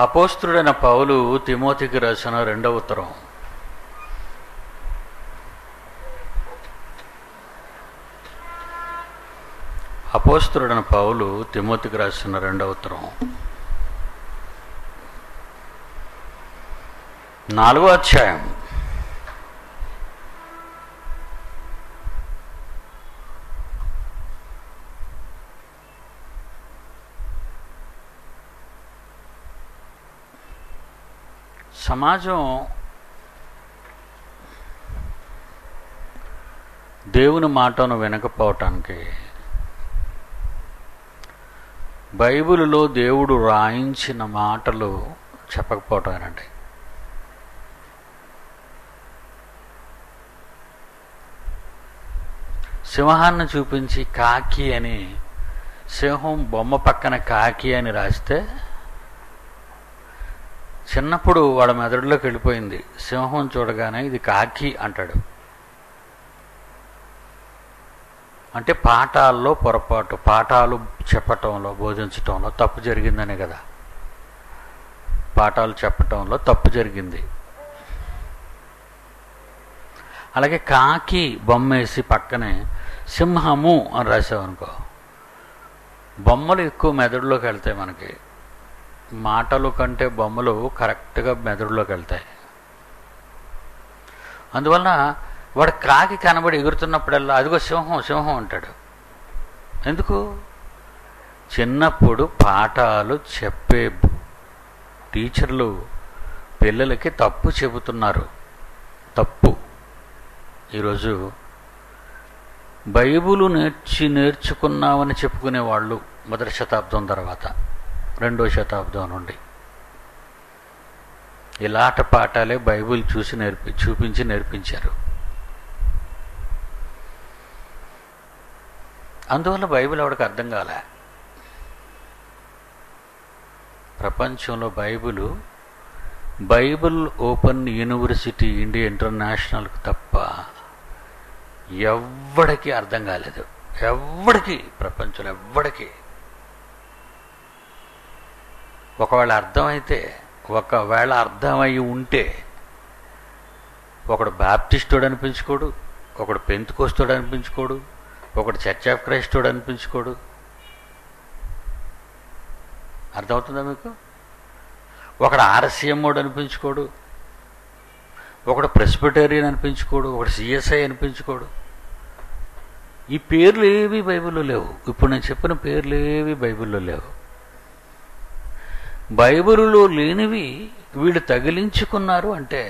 అపోస్తలుడైన పౌలు తిమోతికి రాసిన రెండవ ఉత్తరం. అపోస్తలుడైన పౌలు తిమోతికి రాసిన రెండవ ఉత్తరం 4వ అధ్యాయం. సమాజం దేవుని మాటను వినకపోవటానికి బైబిలులో దేవుడు రాయించిన మాటలు చెప్పకపోవటానండి. సింహాన్ని చూపించి కాకి అని, సింహం బొమ్మ పక్కన కాకి అని రాస్తే చిన్నప్పుడు వాళ్ళ మెదడులోకి వెళ్ళిపోయింది. సింహం చూడగానే ఇది కాకి అంటాడు. అంటే పాఠాల్లో పొరపాటు, పాఠాలు చెప్పటంలో బోధించటంలో తప్పు జరిగిందనే కదా. పాఠాలు చెప్పటంలో తప్పు జరిగింది. అలాగే కాకి బొమ్మేసి పక్కనే సింహము అని రాసామనుకో, బొమ్మలు ఎక్కువ మెదడులోకి వెళ్తాయి. మనకి మాటలు కంటే బొమ్మలు కరెక్ట్గా మెదడులోకి వెళ్తాయి. అందువలన వాడు కాకి కనబడి ఎగురుతున్నప్పుడల్లా అదిగో సింహం సింహం అంటాడు. ఎందుకు? చిన్నప్పుడు పాఠాలు చెప్పే టీచర్లు పిల్లలకి తప్పు చెబుతున్నారు. తప్పు. ఈరోజు బైబిలు నేర్చుకున్నామని చెప్పుకునేవాళ్ళు మొదటి శతాబ్దం తర్వాత, రెండో శతాబ్దం నుండి ఇలాంటి పాఠాలే బైబిల్ చూపించి నేర్పించారు. అందువల్ల బైబిల్ ఆవిడకి అర్థం కాలే. ప్రపంచంలో బైబిల్ ఓపెన్ యూనివర్సిటీ ఇండియా ఇంటర్నేషనల్కి తప్ప ఎవ్వడికి అర్థం కాలేదు. ఎవ్వడికి, ప్రపంచంలో ఎవ్వడికి. ఒకవేళ అర్థమై ఉంటే ఒకడు బాప్టిస్టుడు అనిపించుకోడు, ఒకడు పెంతుకోస్తుడు అనిపించుకోడు, ఒకడు చర్చ్ ఆఫ్ క్రైస్టుడు అనిపించుకోడు. అర్థమవుతుందా మీకు? ఒకడు ఆర్సీఎంఓడు అనిపించుకోడు, ఒకడు ప్రెస్బిటేరియన్ అనిపించుకోడు, ఒకడు సిఎస్ఐ అనిపించుకోడు. ఈ పేర్లు ఏవి బైబిల్లో లేవు. ఇప్పుడు నేను చెప్పిన పేర్లు ఏవి బైబిల్లో లేవు. బైబిలులో లేనివి వీళ్ళు తగిలించుకున్నారు అంటే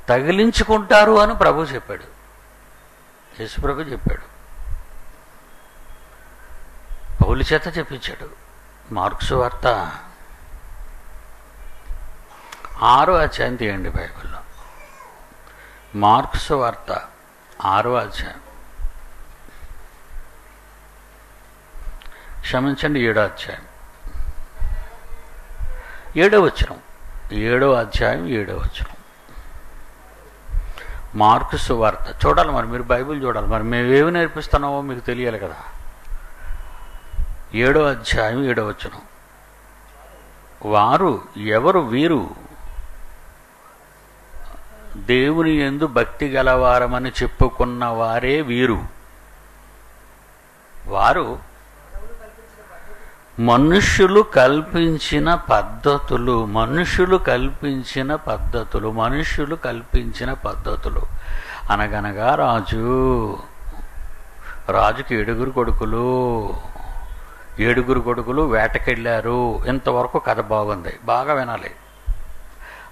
తగిలించుకుంటారు అని ప్రభు చెప్పాడు. యేసుప్రభు చెప్పాడు, పౌలు చేత చెప్పించాడు. మార్కు సువార్త 6వ అధ్యాయం తీయండి బైబిల్లో. మార్కు సువార్త 6వ అధ్యాయం, క్షమించండి 7వ అధ్యాయం, 7వ వచనం. 7వ అధ్యాయం 7వ వచనం. మార్కు సువార్త చూడాలి. మరి మీరు బైబిల్ చూడాలి. మరి మేమేమి నేర్పిస్తున్నామో మీకు తెలియాలి కదా. 7వ అధ్యాయం 7వ వచనం. వారు ఎవరు? వీరు దేవుని యందు భక్తి గలవారమని చెప్పుకున్న వారే వీరు. వారు మనుష్యులు కల్పించిన పద్ధతులు అనగనగా రాజుకి 7 కొడుకులు వేటకెళ్ళారు. ఇంతవరకు కథ బాగుంది, బాగా వినాలి.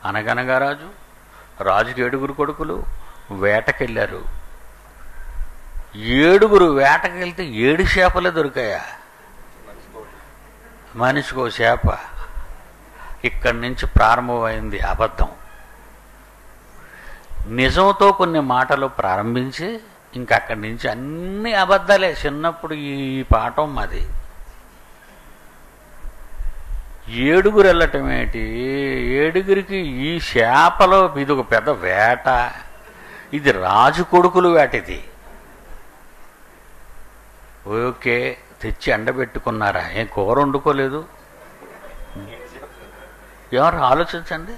అనగనగా రాజుకి 7 కొడుకులు వేటకెళ్ళారు. 7 వేటకెళ్తే 7 చేపలే దొరికాయా? మనిషికో చేప. ఇక్కడి నుంచి ప్రారంభమైంది అబద్ధం. నిజంతో కొన్ని మాటలు ప్రారంభించి ఇంకా అక్కడి నుంచి అన్ని అబద్ధాలే. చిన్నప్పుడు ఈ పాఠం మాది. 7 వెళ్ళటం ఏంటి? 7కి ఈ చేపలో ఇది ఒక పెద్ద వేట. ఇది రాజు కొడుకులు వేట. ఇది ఓకే. తెచ్చి ఎండబెట్టుకున్నారా? ఏం కూర వండుకోలేదు? ఎవరు ఆలోచించండి.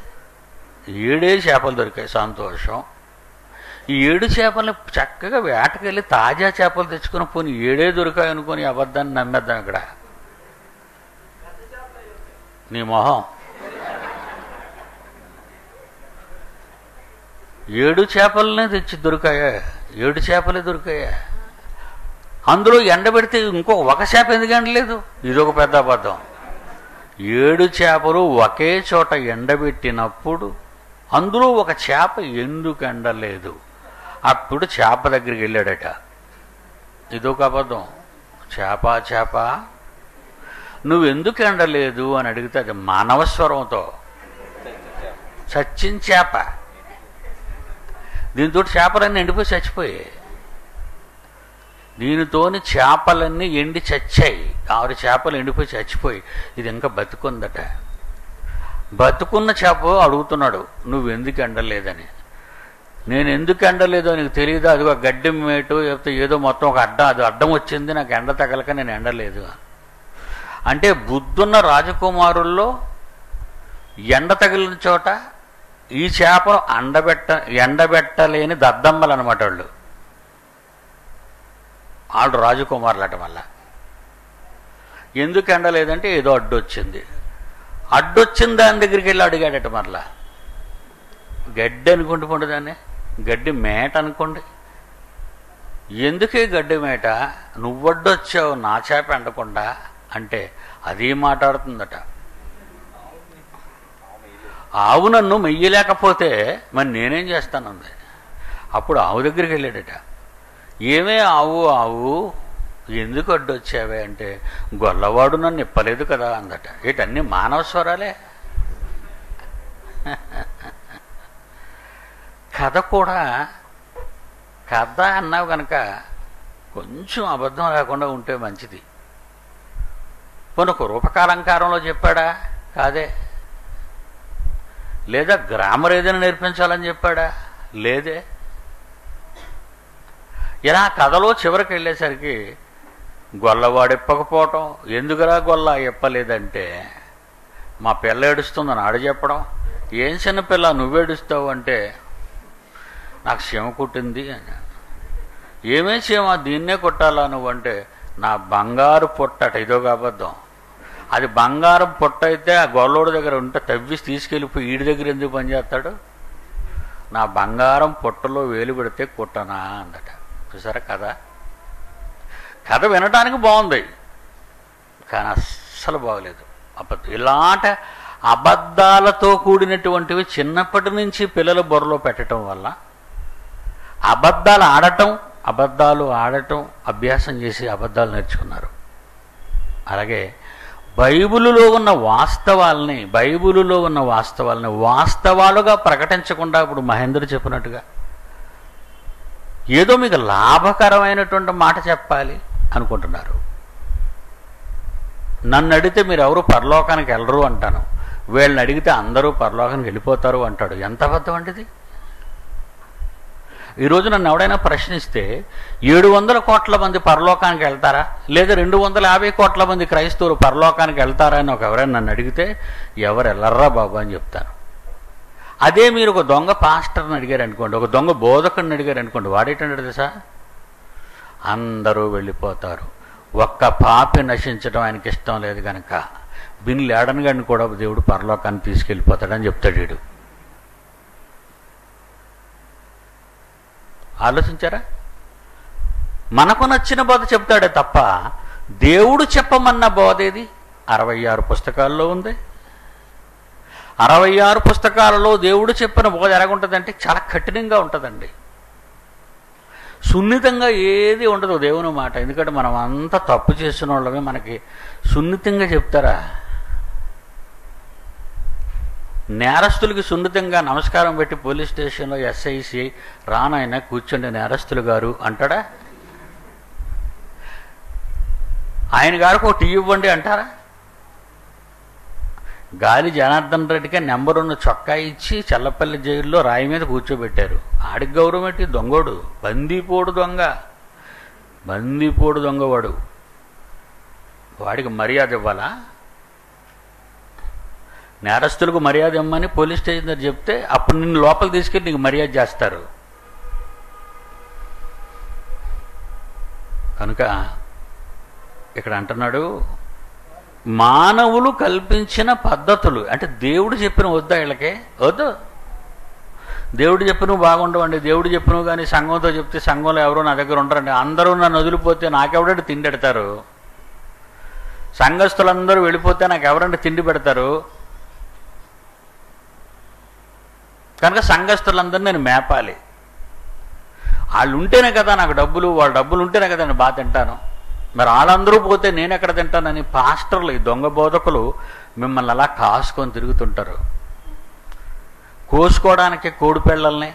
7 చేపలు దొరికాయి, సంతోషం. ఈ 7 చేపల్ని చక్కగా వేటకెళ్ళి తాజా చేపలు తెచ్చుకుని పోనీ 7 దొరికాయి అనుకొని అబద్ధాన్ని నమ్మేద్దాం. ఇక్కడ నీ మొహం 7 చేపలనే తెచ్చి దొరికాయా? 7 చేపలే దొరికాయా? అందులో ఎండబెడితే ఒక చేప ఎందుకు ఎండలేదు? ఇదొక పెద్ద అబద్ధం. 7 చేపలు ఒకే చోట ఎండబెట్టినప్పుడు అందులో ఒక చేప ఎందుకు ఎండలేదు? అప్పుడు చేప దగ్గరికి వెళ్ళాడట. ఇదొక అబద్ధం. చేప నువ్వెందుకు ఎండలేదు అని అడిగితే అది మానవస్వరంతో చచ్చిన చేప. దీంతో చేపలన్నీ ఎండిపోయి చచ్చిపోయాయి. దీనితోని చేపలన్నీ ఎండి చచ్చాయి. 6 చేపలు ఎండిపోయి చచ్చిపోయి ఇది ఇంకా బతుకుందట. బతుకున్న చేప అడుగుతున్నాడు, నువ్వెందుకు ఎండలేదని. నేను ఎందుకు ఎండలేదో నీకు తెలియదు, అది ఒక గడ్డి మేటు లేకపోతే ఏదో మొత్తం ఒక అడ్డం వచ్చింది, నాకు ఎండ తగలక నేను ఎండలేదు. అంటే బుద్ధున్న రాజకుమారుల్లో ఎండ తగిలిన చోట ఈ చేపను ఎండబెట్టలేని దద్దమ్మలు అనమాట వాళ్ళు రాజకుమారులట. మళ్ళా ఎందుకు ఎండలేదంటే ఏదో అడ్డొచ్చింది. అడ్డొచ్చిన దాని దగ్గరికి వెళ్ళి అడిగాడట. మరలా గడ్డి అనుకుంటూ పండు, దాన్ని గడ్డి మేట అనుకోండి. ఎందుకే గడ్డి మేట? నువ్వడ్డొచ్చావు నా చేప ఎండకుండా అంటే అది మాట్లాడుతుందట. ఆవు నన్ను మెయ్యలేకపోతే మరి నేనేం చేస్తానుంది. అప్పుడు ఆవు దగ్గరికి వెళ్ళాడట. ఏమే ఆవు ఎందుకు అడ్డొచ్చావే అంటే గొల్లవాడు నన్ను ఇప్పలేదు కదా అందట. వీటన్నీ మానవ స్వరాలే. కథ కూడా కథ అన్నావు కనుక కొంచెం అబద్ధం లేకుండా ఉంటే మంచిది. పోనీ ఒక రూపకాలంకారంలో చెప్పాడా? కాదే. లేదా గ్రామర్ ఏదైనా నేర్పించాలని చెప్పాడా? లేదే. ఇలా కథలో చివరికి వెళ్ళేసరికి గొల్లవాడు ఇప్పకపోవటం, ఎందుకురా గొల్ల ఇప్పలేదంటే మా పిల్ల ఏడుస్తుందని ఆడు చెప్పడం. ఏం చిన్నపిల్ల నువ్వేడుస్తావు అంటే నాకు చీమ కుట్టింది అని. ఏమే చీమ, దీన్నే కుట్టాలా నువ్వంటే నా బంగారు పొట్టట. ఇదొక అబద్ధం. అది బంగారం పొట్ట అయితే ఆ గొల్లోడి దగ్గర ఉంటే తవ్విసి తీసుకెళ్ళిపోయి వీడి దగ్గర ఎందుకు పనిచేస్తాడు? నా బంగారం పొట్టలో వేలు పెడితే కుట్టనా అందట. చూసారా కథ వినడానికి బాగుంది కానీ అస్సలు బాగలేదు. ఇలాంటి అబద్ధాలతో కూడినటువంటివి చిన్నప్పటి నుంచి పిల్లల బుర్రలో పెట్టడం వల్ల అబద్ధాలు ఆడటం అభ్యాసం చేసి అబద్ధాలు నేర్చుకున్నారు. అలాగే బైబిలులో ఉన్న వాస్తవాలని వాస్తవాలుగా ప్రకటించకుండా ఇప్పుడు మహేంద్ర చెప్పినట్టుగా ఏదో మీకు లాభకరమైనటువంటి మాట చెప్పాలి అనుకుంటున్నారు. నన్ను అడిగితే మీరు ఎవరు పరలోకానికి వెళ్ళరు అంటాను. వీళ్ళని అడిగితే అందరూ పరలోకానికి వెళ్ళిపోతారు అంటాడు. ఎంత అబద్ధం అంటిది. ఈరోజు నన్ను ఎవడైనా ప్రశ్నిస్తే 700 కోట్ల మంది పరలోకానికి వెళ్తారా లేదా 250 కోట్ల మంది క్రైస్తవులు పరలోకానికి వెళ్తారా అని ఎవరైనా నన్ను అడిగితే ఎవరు వెళ్ళర్రా బాబు అని చెప్తాను. అదే మీరు ఒక దొంగ పాస్టర్ని అడిగారు అనుకోండి, ఒక దొంగ బోధకుడిని అడిగారు అనుకోండి, వాడేటంటే తెలుసా అందరూ వెళ్ళిపోతారు, ఒక్క పాపి నశించడం ఆయనకి ఇష్టం లేదు కనుక బిన్ లాడెన్ గారిని కూడా దేవుడు పరలోకాన్ని తీసుకెళ్ళిపోతాడని చెప్తాడు. వీడు ఆలోచించారా? మనకు నచ్చిన బోధ చెప్తాడే తప్ప దేవుడు చెప్పమన్న బోధ ఏది? 66 పుస్తకాల్లో ఉంది. 66 పుస్తకాలలో దేవుడు చెప్పిన బోధ ఎలాగుంటుందంటే చాలా కఠినంగా ఉంటుందండి. సున్నితంగా ఏది ఉండదు దేవుని మాట. ఎందుకంటే మనం అంతా తప్పు చేసిన వాళ్ళమే, మనకి సున్నితంగా చెప్తారా? నేరస్తులకి సున్నితంగా నమస్కారం పెట్టి పోలీస్ స్టేషన్లో ఎస్ఐసి రానాయన కూర్చోండి నేరస్తులు గారు అంటాడా? ఆయన గారికి ఒక టీ ఇవ్వండి అంటారా? గాలి జనార్దన్ రెడ్డికి నెంబర్ ఉన్న చొక్కా ఇచ్చి చల్లపల్లి జైల్లో రాయి మీద కూర్చోబెట్టారు. ఆడికి గౌరవం ఏంటి? దొంగోడు, బందీపోడు దొంగ వాడికి మర్యాద ఇవ్వాలా? నేరస్తులకు మర్యాద ఇమ్మని పోలీస్ స్టేషన్ దగ్గర చెప్తే అప్పుడు నిన్ను లోపలికి తీసుకెళ్ళి నీకు మర్యాద చేస్తారు. కనుక ఇక్కడ అంటున్నాడు, మానవులు కల్పించిన పద్ధతులు అంటే దేవుడు చెప్పిన వద్దా వీళ్ళకి? వద్దు. దేవుడు చెప్పినవు బాగుండవండి, దేవుడు చెప్పినవు కానీ సంఘంతో చెప్తే సంఘంలో ఎవరో నా దగ్గర ఉండరండి, అందరూ నన్ను వదిలిపోతే నాకెవడంటే తిండి పెడతారు, సంఘస్థులందరూ వెళ్ళిపోతే నాకు ఎవరంటే తిండి పెడతారు, కనుక సంఘస్థులందరూ నేను మేపాలి, వాళ్ళు ఉంటేనే కదా నాకు డబ్బులు, వాళ్ళ డబ్బులు ఉంటేనే కదా నేను బాగా తింటాను, మరి వాళ్ళందరూ పోతే నేను ఎక్కడ తింటానని పాస్టర్లు, ఈ దొంగ బోధకులు మిమ్మల్ని అలా కాసుకొని తిరుగుతుంటారు. కోసుకోవడానికి కోడి పిల్లల్ని,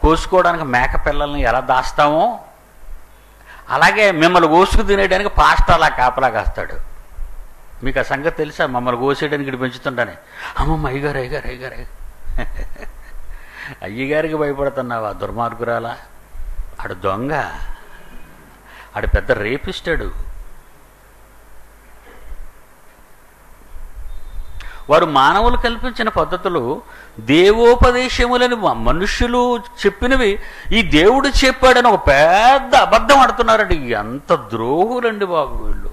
కోసుకోవడానికి మేక పిల్లల్ని ఎలా దాస్తామో అలాగే మిమ్మల్ని కోసుకు తినేయడానికి పాస్టర్ అలా కాపలా కాస్తాడు. మీకు ఆ సంగతి తెలుసా? మమ్మల్ని కోసేయడానికి ఇటు పెంచుతుంటానే, అమ్మమ్మ అయ్యగారు అయ్యగారు అయ్యగారు అయ్యగారికి భయపడుతున్నావా దుర్మార్గురాలా? ఆడు దొంగ, ఆడు పెద్ద రేపిస్తాడు. వారు మానవులు కల్పించిన పద్ధతులు దేవోపదేశములని మనుష్యులు చెప్పినవి ఈ దేవుడు చెప్పాడని ఒక పెద్ద అబద్ధం ఆడుతున్నారండి. ఎంత ద్రోహులండి బాబు వీళ్ళు.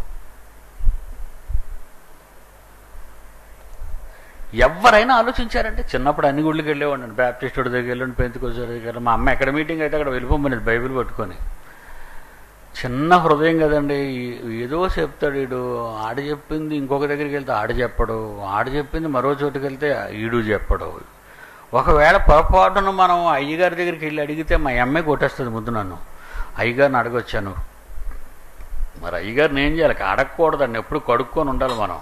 ఎవరైనా ఆలోచించారంటే, చిన్నప్పుడు అన్ని గుళ్ళకి వెళ్ళేవాడిని, బ్యాప్టిస్ట్ దగ్గర వెళ్ళండి, పెంతెకోస్తు దగ్గర వెళ్ళి, మా అమ్మ ఎక్కడ మీటింగ్ అయితే అక్కడ వెళ్ళిపోమనేది బైబిల్ పట్టుకొని. చిన్న హృదయం కదండి, ఏదో చెప్తాడు వీడు, ఆడు చెప్పింది ఇంకొక దగ్గరికి వెళ్తే ఆడు చెప్పడు, ఆడు చెప్పింది మరో చోటుకి వెళ్తే ఈడు చెప్పడు. ఒకవేళ పొరపాటును మనం అయ్యగారి దగ్గరికి వెళ్ళి అడిగితే మా అమ్మాయి కొట్టేస్తుంది ముందు నన్ను, అయ్యగారిని అడగొచ్చాను. మరి అయ్యగారిని ఏం చేయాలి? అడగకూడదండి, ఎప్పుడు కడుక్కొని ఉండాలి మనం.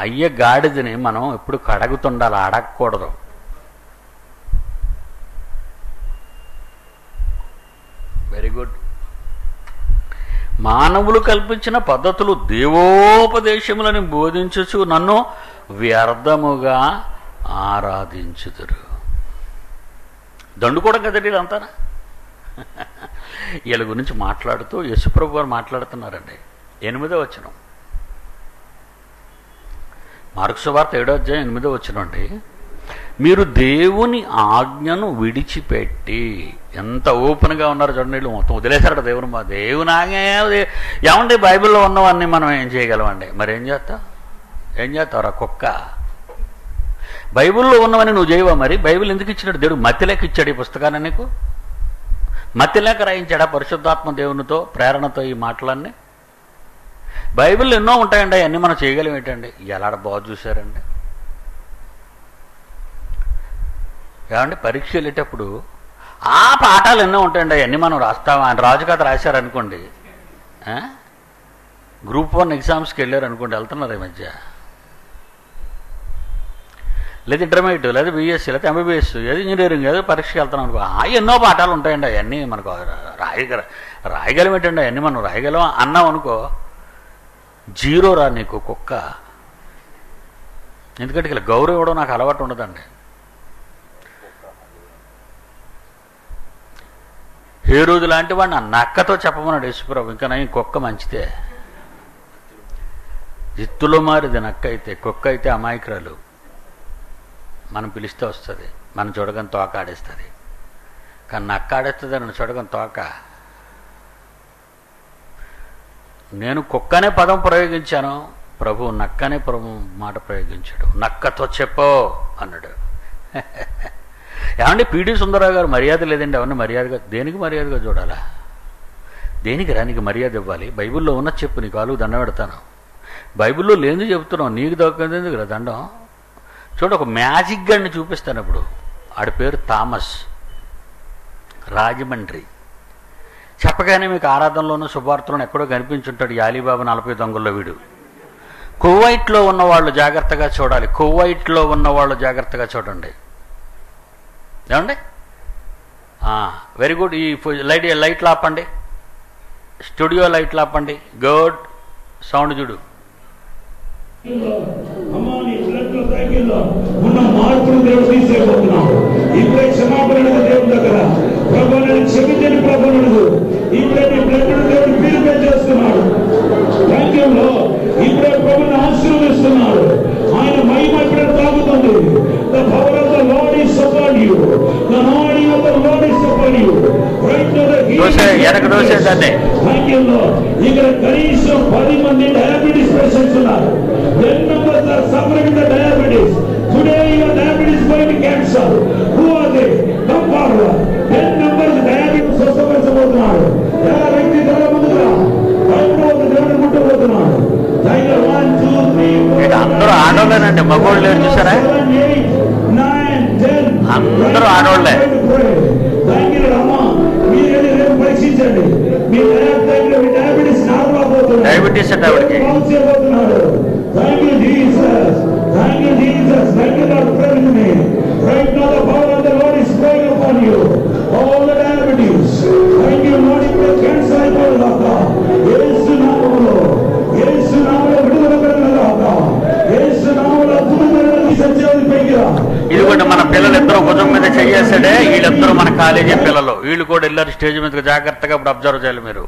అయ్య గాడిదని మనం ఎప్పుడు కడుగుతుండాలి, అడగకూడదు. Very good. మానవులు కల్పించిన పద్ధతులు దేవోపదేశములని బోధించుచు నన్ను వ్యర్థముగా ఆరాధించుదురు. దండుకోవడం కదండి ఇదంతా. వీళ్ళ గురించి మాట్లాడుతూ యేసుప్రభు వారు మాట్లాడుతున్నారండి. 8వ వచనం, మార్కు సువార్త 7వ అధ్యాయం 8వ వచనం అండి. మీరు దేవుని ఆజ్ఞను విడిచిపెట్టి, ఎంత ఓపెన్గా ఉన్నారు చూడండి, వీళ్ళు మొత్తం వదిలేశారట దేవుని. మా దేవుని ఆజ్ఞ ఏమండి? బైబిల్లో ఉన్నవన్నీ మనం ఏం చేయగలమండి? మరి ఏం చేస్తావురా కుక్క? బైబిల్లో ఉన్నవన్నీ నువ్వు చేయవా? మరి బైబిల్ ఎందుకు ఇచ్చినాడు దేవుడు? మతిలేక ఇచ్చాడు ఈ పుస్తకాన్ని నీకు? మతిలేక రాయించాడా పరిశుద్ధాత్మ దేవునితో ప్రేరణతో ఈ మాటలన్నీ? బైబిల్లో ఎన్నో ఉంటాయండి, అవన్నీ మనం చేయగలం ఏంటండి? ఎలాడ బాగా చూశారండి. ఏమంటే పరీక్ష వెళ్ళేటప్పుడు ఆ పాఠాలు ఎన్నో ఉంటాయండి, అవన్నీ మనం రాస్తాం. ఆయన రాజు కథ రాశారనుకోండి, గ్రూప్ 1 ఎగ్జామ్స్కి వెళ్ళారనుకోండి, వెళ్తున్నారు ఈ మధ్య, లేదా ఇంటర్మీడియట్, లేదా బీఎస్సీ, లేదా ఎంబీబీఎస్, ఏదో ఇంజనీరింగ్, ఏదో పరీక్షకి వెళ్తున్నాం అనుకో, ఎన్నో పాఠాలు ఉంటాయండి, అవన్నీ మనకు రాయగలం ఏంటండి? అవన్నీ మనం రాయగలం అన్నాం అనుకో, 0 రా నీకు కుక్క. ఎందుకంటే ఇలా గౌరవం ఇవ్వడం నాకు అలవాటు ఉండదండి. హేరోదు లాంటి వాడిని నక్కతో చెప్పమన్నాడు యేసుప్రభు. ఇంకా నేను కుక్క మంచిదే, జిత్తులో మారిది నక్క అయితే. కుక్క అయితే అమాయకురాలు, మనం పిలిస్తే వస్తుంది, మనం చూడగానే తోక ఆడేస్తుంది. కానీ నక్క ఆడేస్తుంది, నన్ను చూడగానే తోక. నేను కుక్కనే పదం ప్రయోగించాను, ప్రభు నక్కనే మాట ప్రయోగించాడు. నక్కతో చెప్పో అన్నాడు. ఏమంటే పిడి సుందరరావు గారు మర్యాద లేదండి, అవన్నీ మర్యాదగా, దేనికి మర్యాదగా చూడాలా? దేనికి రానికి మర్యాద ఇవ్వాలి? బైబిల్లో ఉన్న చెప్పు, నీ కాలుకు దండం పెడతాను. బైబిల్లో లేని చెప్తున్నావు, నీకు దొరికింది కదా దండం. చూడు, ఒక మ్యాజిక్ గడిని చూపిస్తాను ఇప్పుడు. ఆడి పేరు థామస్, రాజమండ్రి. చెప్పగానే మీకు ఆరాధనలోనూ శుభార్తలను ఎక్కడో కనిపించుంటాడు ఈ అలీబాబా 40 దొంగల్లో వీడు. కువైట్లో ఉన్నవాళ్ళు జాగ్రత్తగా చూడాలి, కువైట్లో ఉన్నవాళ్ళు జాగ్రత్తగా చూడండి. ఏమండి? Very good. ఈ లైట్లు ఆపండి, స్టూడియో లైట్లు ఆపండి. గుడ్ సౌండ్ చూడు. ఉన్న మార్పును దేవుడు తీసేయబోతున్నాడు. ఇప్పుడే క్షమాపణ దేవుని దగ్గర, ప్రభు నేను క్షమించని ప్రభువును ఇప్పుడే నీ బ్లడ్ దేవుడు ప్యూరిఫై చేస్తున్నాడు. వాక్యంలో ఇప్పుడే ప్రభు థ్యాంక్ యూ లార్డ్. ఇక్కడ కనీసం 10 మంది డయాబెటీస్ పేషెంట్స్ ఉన్నారు. 10 members are suffering the diabetes. Today your diabetes going to cancer. Who are they? Come forward. 10 members diabetes స్వస్థపరచబోతున్నారు. ఎలా వ్యక్తి తల ముందుగా దేవుడు ముట్టబోతున్నాడు. Thank you. 1 2 3 4 అందరూ ఆడోళ్ళేనండి, మగోళ్ళు లేరు చూసారా? 7 8 9 10 అందరూ ఆడోళ్ళే. థ్యాంక్ యూ అమ్మా. మీరు రేపు పరీక్షించండి. మీ డయాబెటీస్ నార్మల్ అవుతుంది. డయాబెటీస్ అంటే ఆవిడకి. Thank you Jesus. Thank you Jesus. Thank you lord. Pray with me. Right now the power of the lord is flowing upon you. All the diabetes. Thank you lord. ఇప్పుడు cancer అయిపోగాక యేసు నామములో, యేసు నామములో విడుదల కలుగుగాక. యేసు నామములో అద్భుతమైన సత్యాన్ని పైకిరా. ఇదిగోండి మన పిల్లలిద్దరూ భుజం మీద చెయ్యేసాడే, వీళ్ళిద్దరూ మన కాలేజీ పిల్లలు. వీళ్ళు కూడా వెళ్ళారు స్టేజ్ మీదకి. జాగ్రత్తగా ఇప్పుడు అబ్జర్వ్ చేయాలి మీరు.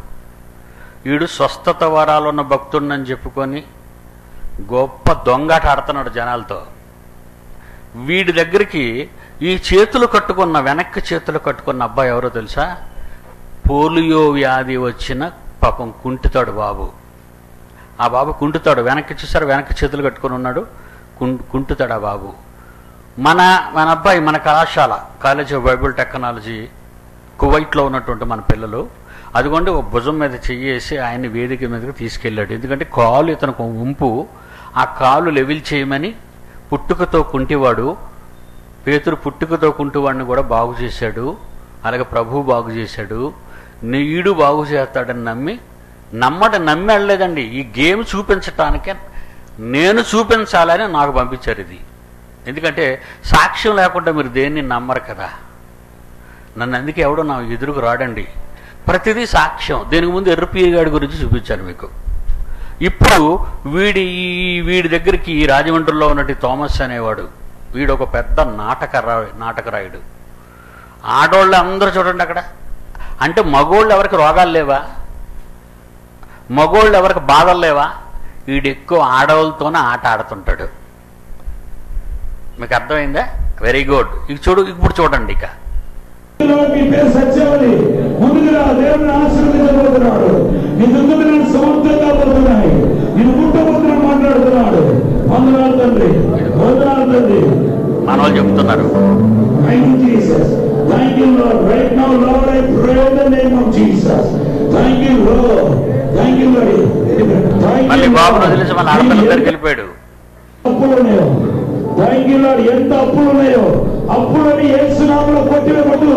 వీడు స్వస్థత వరాలు ఉన్న భక్తుడిని చెప్పుకొని గొప్ప దొంగాట ఆడుతున్నాడు జనాలతో. వీడి దగ్గరికి ఈ చేతులు కట్టుకున్న, వెనక్కి చేతులు కట్టుకున్న అబ్బాయి ఎవరో తెలుసా? పోలియో వ్యాధి వచ్చిన పాపం కుంటుతాడు బాబు. ఆ బాబు కుంటుతాడు. వెనక్కి చూసారు, వెనక్కి చేతులు కట్టుకుని ఉన్నాడు, కుంటుతాడు ఆ బాబు. మన అబ్బాయి మన కళాశాల, కాలేజ్ ఆఫ్ బైబిల్ టెక్నాలజీ, కువైట్లో ఉన్నటువంటి మన పిల్లలు, అదిగోండి ఒక భుజం మీద చెయ్యేసి ఆయన్ని వేదిక మీదకి తీసుకెళ్ళాడు. ఎందుకంటే కాలు ఇతనికి ఉంపు, ఆ కాలు లెవెల్ చేయమని. పుట్టుకతో కుంటివాడు పేతురు, పుట్టుకతో కుంటివాడిని కూడా బాగు చేశాడు. అలాగే ప్రభువు బాగు చేశాడు. నీడు బాగు చేస్తాడని నమ్మి వెళ్ళలేదండి. ఈ గేమ్ చూపించటానికే, నేను చూపించాలని నాకు పంపించారు ఇది. ఎందుకంటే సాక్ష్యం లేకుండా మీరు దేన్ని నమ్మరు కదా. నన్ను అందుకే ఎవడో నా ఎదురుకు రాడండి. ప్రతిదీ సాక్ష్యం. దీనికి ముందు ఎర్రపీగాడి గురించి చూపించాను మీకు. ఇప్పుడు వీడి దగ్గరికి రాజమండ్రిలో ఉన్నట్టు థామస్ అనేవాడు, వీడు ఒక పెద్ద నాటకరాయుడు. ఆడోళ్ళు అందరూ చూడండి అక్కడ. అంటే మగోళ్ళు ఎవరికి రోగాలు లేవా? మగోళ్ళు ఎవరికి బాధలు లేవా? వీడు ఎక్కువ ఆడవాళ్ళతోనే ఆట ఆడుతుంటాడు. మీకు అర్థమైందా? Very good. ఇప్పుడు చూడండి. ఇక మీ పేరు సత్యవతి. ముందుగా దేవుని ఆశీర్వదించబోతున్నాడు. నీ దుఃఖాలను సమర్థంగా పోతున్నాయి. నేను పుట్టబోతున్నాను మాట్లాడుతున్నాడు. వందనాలు తండ్రి, వందనాలు తండ్రి. మన వాళ్ళు చెప్తున్నారు. Thank you, Jesus. Thank you, Lord. Right now, Lord, I pray in the name of Jesus. Thank you, Lord. Thank you, Lord. మళ్ళీ బాబును వదిలేసి మన ఆడపిల్ల దగ్గరికి వెళ్ళిపోయాడు. అప్పులు ఉన్నాయో, థ్యాంక్ యూ లార్డ్. ఎంత అప్పులు ఉన్నాయో అప్పులని యేసు నామములో కొట్టివేయబడు.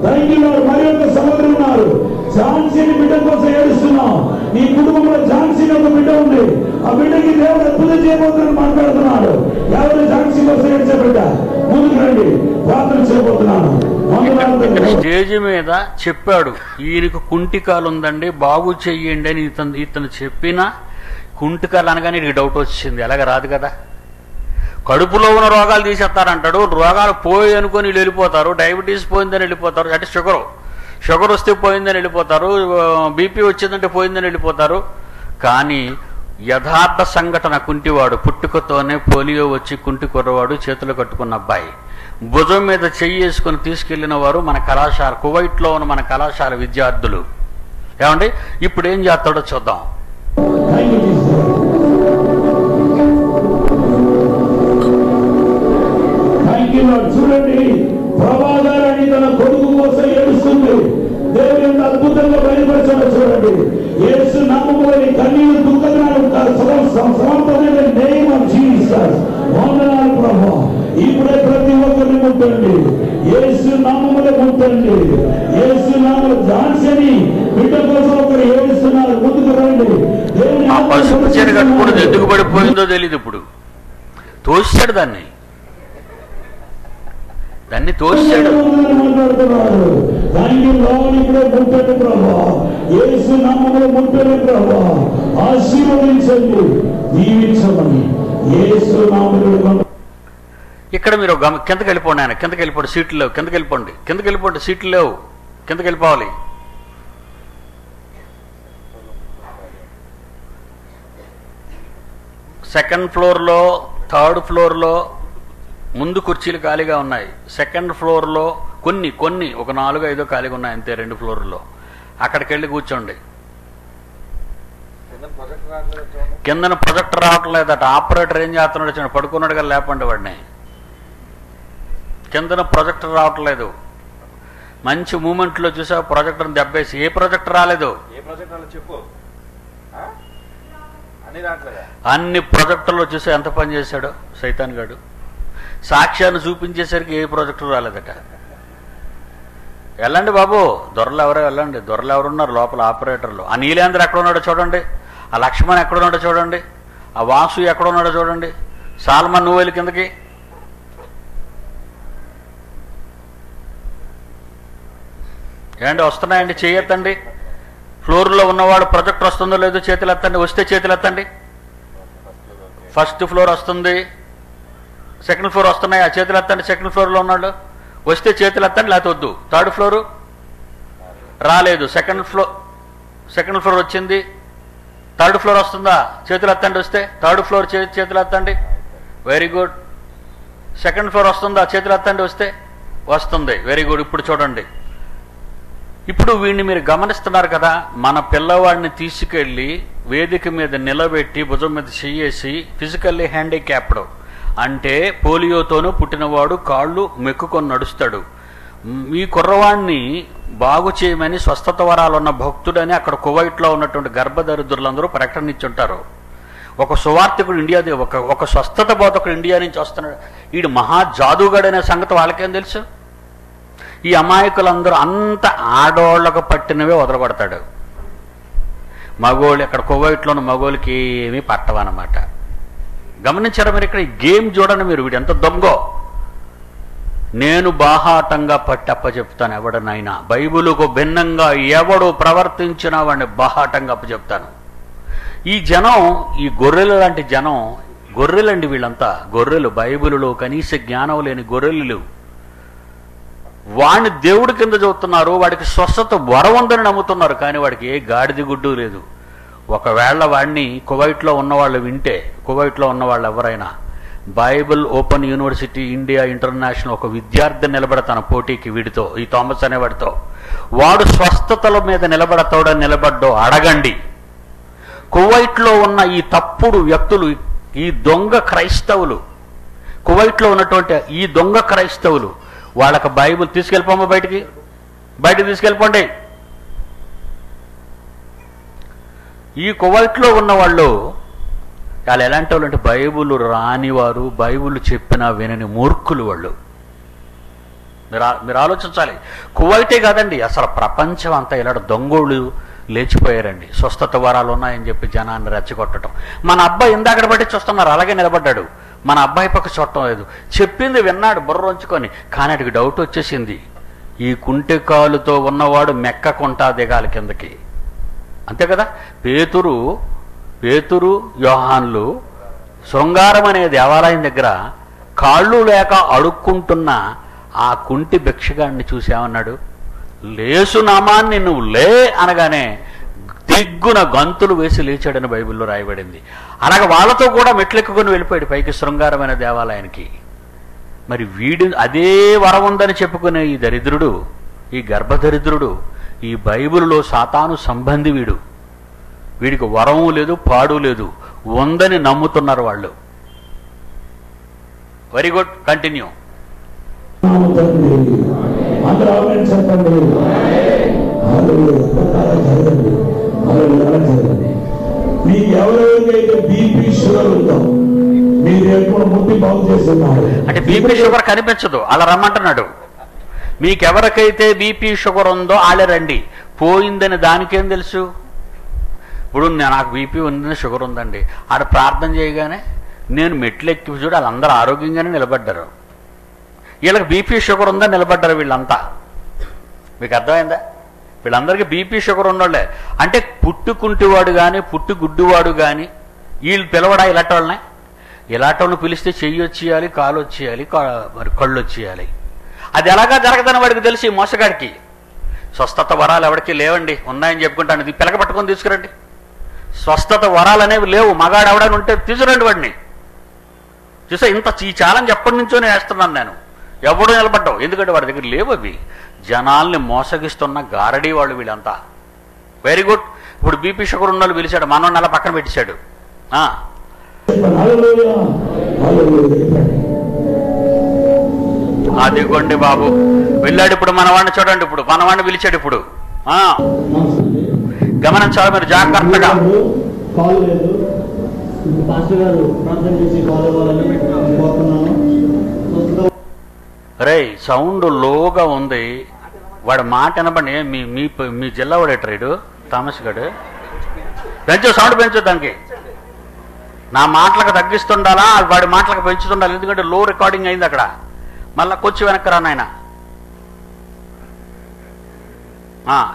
Thank you lord. మరి ఒక సహోదరులు ఉన్నారు, ఝాన్సీని బిడ్డ కోసం ఏడుస్తున్నాం. నీ కుటుంబంలో ఝాన్సీని ఒక బిడ్డ ఉంది. ఆ బిడ్డకి దేవుడు అద్భుతం చేయబోతున్నాడు మాట్లాడుతున్నాడు. ఎవరు ఝాన్సీ కోసం ఏడ్చే బిడ్డ? ముందుకు రండి, ప్రార్థన చేయబోతున్నాను. స్టేజ్ మీద చెప్పాడు, ఈయనకు కుంటికాలు ఉందండి, బాగు చెయ్యండి అని ఇతను చెప్పినా కుంటికాలు అనగానే వీడికి డౌట్ వచ్చింది. అలాగే రాదు కదా. కడుపులో ఉన్న రోగాలు తీసేస్తారంటాడు. రోగాలు పోయి అనుకొని వీళ్ళు వెళ్ళిపోతారు. డయాబెటీస్ పోయిందని వెళ్ళిపోతారు. అంటే షుగర్ వస్తే పోయిందని వెళ్ళిపోతారు. బీపీ వచ్చిందంటే పోయిందని వెళ్ళిపోతారు. కానీ యథార్థ సంఘటన కుంటివాడు, పుట్టుకతోనే పోలియో వచ్చి కుంటి కుర్రవాడు, చేతులు కట్టుకున్న అబ్బాయి, భుజం మీద చెయ్యి వేసుకొని తీసుకెళ్లిన వారు మన కళాశాల, కువైట్లో ఉన్న మన కళాశాల విద్యార్థులు. ఏమండి ఇప్పుడు ఏం చేస్తాడో చూద్దాం. చూడండి, ప్రభాగారాన్ని తన కొడుకు కోసం ఏడుస్తుంది. దేవుని అద్భుతంగా బయలుపరచాడు. చూడండి, యేసు నామములోని కన్నీరు దుఃఖాలను సమర్పణ నేమ్ ఆఫ్ జీసస్. వందనాలు ప్రభా. ఇప్పుడే ప్రతి ఒక్కరిని ముట్టండి, యేసు నామములో ముట్టండి. యేసు నామములో ఝాన్సీని బిడ్డ కోసం ఒకరు ఏడుస్తున్నారు. ముందుకు రండి. ఆ పసుపు చీర కట్టుకుని ఎందుకు పడిపోయిందో తెలియదు. ఇప్పుడు తోసాడు దాన్ని తోసాడు. ఇక్కడ మీరు కిందకి వెళ్ళిపోండి. ఆయన కిందకి వెళ్ళిపోండి. సీట్లు లేవు. కిందకి వెళ్ళిపోండి. సీట్లు లేవు. కిందకి వెళ్ళిపోవాలి. సెకండ్ ఫ్లోర్లో, థర్డ్ ఫ్లోర్లో ముందు కుర్చీలు ఖాళీగా ఉన్నాయి. సెకండ్ ఫ్లోర్లో కొన్ని ఒక 4-5 ఖాళీగా ఉన్నాయి అంతే. 2 ఫ్లోర్లో అక్కడికి వెళ్ళి కూర్చోండి. కిందన ప్రొజెక్టర్ రావట్లేదట. ఆపరేటర్ ఏం చేస్తున్నాడు, వచ్చిన పడుకున్నాడు కదా, లేపండి వాడిని. కిందన ప్రొజెక్టర్ రావట్లేదు. మంచి మూమెంట్లో చూసావు ప్రొజెక్టర్ని దెబ్బేసి. ఏ ప్రొజెక్టర్ రాలేదు? అన్ని ప్రొజెక్టర్లో చూసా ఎంత పని చేశాడో సైతాన్ గాడు. సాక్ష్యాన్ని చూపించేసరికి ఏ ప్రొజెక్టర్ రాలేదట. వెళ్ళండి బాబు, దొరలు ఎవరో వెళ్ళండి. దొరలు ఎవరున్నారు లోపల? ఆపరేటర్లు. ఆ నీలేంద్ర ఎక్కడ ఉన్నాడో చూడండి, ఆ లక్ష్మణ్ ఎక్కడ ఉన్నాడో చూడండి, ఆ వాసు ఎక్కడ ఉన్నాడో చూడండి. సాల్మన్ నువ్వు వెళ్ళి కిందకి. ఏంటి వస్తున్నాయండి? చేయెత్తండి. ఫ్లోర్లో ఉన్నవాడు ప్రొజెక్టర్ వస్తుందో లేదో చేతులు ఎత్తండి. వస్తే చేతులు ఎత్తండి. ఫస్ట్ ఫ్లోర్ వస్తుంది, సెకండ్ ఫ్లోర్ వస్తున్నాయి, ఆ చేతులు ఎత్తండి. సెకండ్ ఫ్లోర్లో ఉన్నాడు వస్తే చేతులు ఎత్తండి, లేకపోతే వద్దు. థర్డ్ ఫ్లోరు రాలేదు, సెకండ్ ఫ్లోర్ వచ్చింది. థర్డ్ ఫ్లోర్ వస్తుందా? చేతులు ఎత్తండి. వస్తే థర్డ్ ఫ్లోర్ చేతులు ఎత్తండి. Very good. సెకండ్ ఫ్లోర్ వస్తుందా? చేతులు ఎత్తండి. వస్తే వస్తుంది. Very good. ఇప్పుడు చూడండి, ఇప్పుడు వీడిని మీరు గమనిస్తున్నారు కదా. మన పిల్లవాడిని తీసుకెళ్ళి వేదిక మీద నిలబెట్టి భుజం మీద చెయ్యేసి ఫిజికల్లీ హ్యాండిక్యాప్డ్ అంటే పోలియోతోనూ పుట్టినవాడు, కాళ్ళు మెక్కుకొని నడుస్తాడు. మీ కుర్రవాడిని బాగు చేయమని స్వస్థత వరాలున్న భక్తుడని అక్కడ కువైట్లో ఉన్నటువంటి గర్భదరిద్రులందరూ ప్రకటన ఇచ్చుంటారు. ఒక సువార్థికుడు ఇండియా, ఒక స్వస్థత బోధకుడు ఇండియా నుంచి వస్తున్నాడు. వీడు మహా జాదుగాడనే సంగతి వాళ్ళకేం తెలుసు? ఈ అమాయకులందరూ అంత ఆడోళ్లకు పట్టినవే వదలబడతాడు. మగోళ్ళు అక్కడ కువైట్లోని మగోళ్ళకి ఏమీ పట్టవన్నమాట. గమనించారా మీరు? ఇక్కడ ఈ గేమ్ చూడండి మీరు. వీడు ఎంత దొంగో. నేను బాహాటంగా పట్టి అప్పచెప్తాను ఎవడనైనా. బైబిలుకు భిన్నంగా ఎవడు ప్రవర్తించినా వాడిని బాహాటంగా అప్పచెప్తాను. ఈ జనం, ఈ గొర్రెలు లాంటి జనం, గొర్రెలండి వీళ్ళంతా. గొర్రెలు, బైబిలులో కనీస జ్ఞానం లేని గొర్రెలు. వాడిని దేవుడి కింద చూస్తున్నారు, వాడికి స్వస్థత వరం ఉందని నమ్ముతున్నారు, కానీ వాడికి ఏ గాడిది గుడ్డు లేదు. ఒకవేళ వాడిని కువైట్లో ఉన్నవాళ్ళు వింటే, కువైట్లో ఉన్నవాళ్ళు ఎవరైనా Bible open university India international ఒక విద్యార్థి నిలబడతాను పోటీకి వీడితో, ఈ థామస్ అనేవాడితో. వాడు స్వస్థతల మీద నిలబడ్డో అడగండి. కువైట్లో ఉన్న ఈ తప్పుడు వ్యక్తులు, ఈ దొంగ క్రైస్తవులు, కువైట్లో ఉన్నటువంటి ఈ దొంగ క్రైస్తవులు, వాళ్ళకి బైబిల్ తీసుకెళ్ళిపోమ్మా, బయటికి తీసుకెళ్ళిపోండి. ఈ కువైట్లో ఉన్న వాళ్ళు ఎలాంటి వాళ్ళు అంటే బైబిల్ రానివారు, బైబిల్ చెప్పినా వినని మూర్ఖులు వాళ్ళు. మీరు ఆలోచించాలి. కువైటే కాదండి, అసలు ప్రపంచం అంతా ఇలాంటి దొంగోళ్ళు లేచిపోయారండి. స్వస్థత వరాలు ఉన్నాయని చెప్పి జనాన్ని రెచ్చగొట్టడం. మన అబ్బాయి ఇందాకడ బట్టి చూస్తున్నారు, అలాగే నిలబడ్డాడు. మన అబ్బాయి పక్క చూడటం లేదు. చెప్పింది విన్నాడు బుర్రొంచుకొని, కానీ అడిగి డౌట్ వచ్చేసింది. ఈ కుంటెకాలుతో ఉన్నవాడు మెక్కకుంటా దిగాలి కిందకి, అంతే కదా. పేతురు యోహాన్లు శృంగారం అనే దేవాలయం దగ్గర కాళ్ళు లేక అడుక్కుంటున్న ఆ కుంటి భిక్షగాడిని చూసామన్నాడు. లేసునామాన్ని నువ్వు లే అనగానే దిగ్గున గంతులు వేసి లేచాడని బైబిల్లో రాయబడింది. అలాగే వాళ్ళతో కూడా మెట్లెక్కుకొని వెళ్ళిపోయాడు పైకి శృంగారమైన దేవాలయానికి. మరి వీడు అదే వరం ఉందని చెప్పుకునే ఈ దరిద్రుడు, ఈ గర్భదరిద్రుడు, ఈ బైబిల్లో సాతాను సంబంధి వీడికి వరము లేదు, పాడు లేదు, ఉందని నమ్ముతున్నారు వాళ్ళు. Very good, continue. మీకు ఎవరెవరికైతే బీపీ షుగర్ ఉందో మీరు ఎప్పుడు ముట్టి బాగు చేస్తున్నారు అంటే బీపీ షుగర్ కనిపించదు, అలా రమ్మంటున్నాడు. మీకెవరికైతే బీపీ షుగర్ ఉందో వాళ్ళే రండి. పోయిందని దానికేం తెలుసు? ఇప్పుడు నాకు బీపీ ఉందని షుగర్ ఉందండి, ఆడ ప్రార్థన చేయగానే నేను మెట్లు ఎక్కి చూడు వాళ్ళందరూ ఆరోగ్యంగానే నిలబడ్డారు. వీళ్ళకి బీపీ షుగర్ ఉందని నిలబడ్డారు వీళ్ళంతా. మీకు అర్థమైందా? వీళ్ళందరికీ బీపీ షుగర్ ఉన్నోళ్ళే. అంటే పుట్టుకుంటివాడు కానీ పుట్టుగుడ్డువాడు కానీ వీళ్ళు పిలవడా ఇలాంటి వాళ్ళనే? ఇలాంటి వాళ్ళని పిలిస్తే చెయ్యి వచ్చేయాలి, కాలు వచ్చేయాలి, మరి కళ్ళు వచ్చేయాలి. అది ఎలాగా జరగదని వాడికి తెలిసి మోసగాడికి. స్వస్థత వరాలు ఎవరికి లేవండి, ఉన్నాయని చెప్పుకుంటాను. ఇది పిలక పట్టుకొని తీసుకురండి. స్వస్థత వరాలు అనేవి లేవు. మగాడు ఎవడని ఉంటే తీసుకురండి వాడిని. చూసా, ఇంత ఈ ఛాలెంజ్ ఎప్పటి నుంచోనే వేస్తున్నాను నేను. ఎవడు నిలబడ్డావు, ఎందుకంటే వాడి దగ్గర లేవు అవి. జనాల్ని మోసగిస్తున్న గారడీ వాళ్ళు వీళ్ళంతా. Very good. ఇప్పుడు బీపీ షుగర్ ఉన్న వాళ్ళు పిలిచాడు, మనోడిని అలా పక్కన పెట్టేశాడు. అదిగోండి బాబు వెళ్ళాడు. ఇప్పుడు మనవాడిని చూడండి, ఇప్పుడు మనవాడిని పిలిచాడు. ఇప్పుడు గమనించాలి మీరు జాగ్రత్తగా. రే సౌండ్ లోగా ఉంది, వాడి మాట వినపండి. మీ మీ మీ జిల్లా వాడు ఎట్రాడు థామస్ గడు పెంచు, సౌండ్ పెంచు. దానికి నా మాటలకు తగ్గిస్తుండాలా, వాడి మాటలకు పెంచుతుండాలి. ఎందుకంటే లో రికార్డింగ్ అయింది అక్కడ. మళ్ళా కొచ్చి వెనక్కి రా నాయన.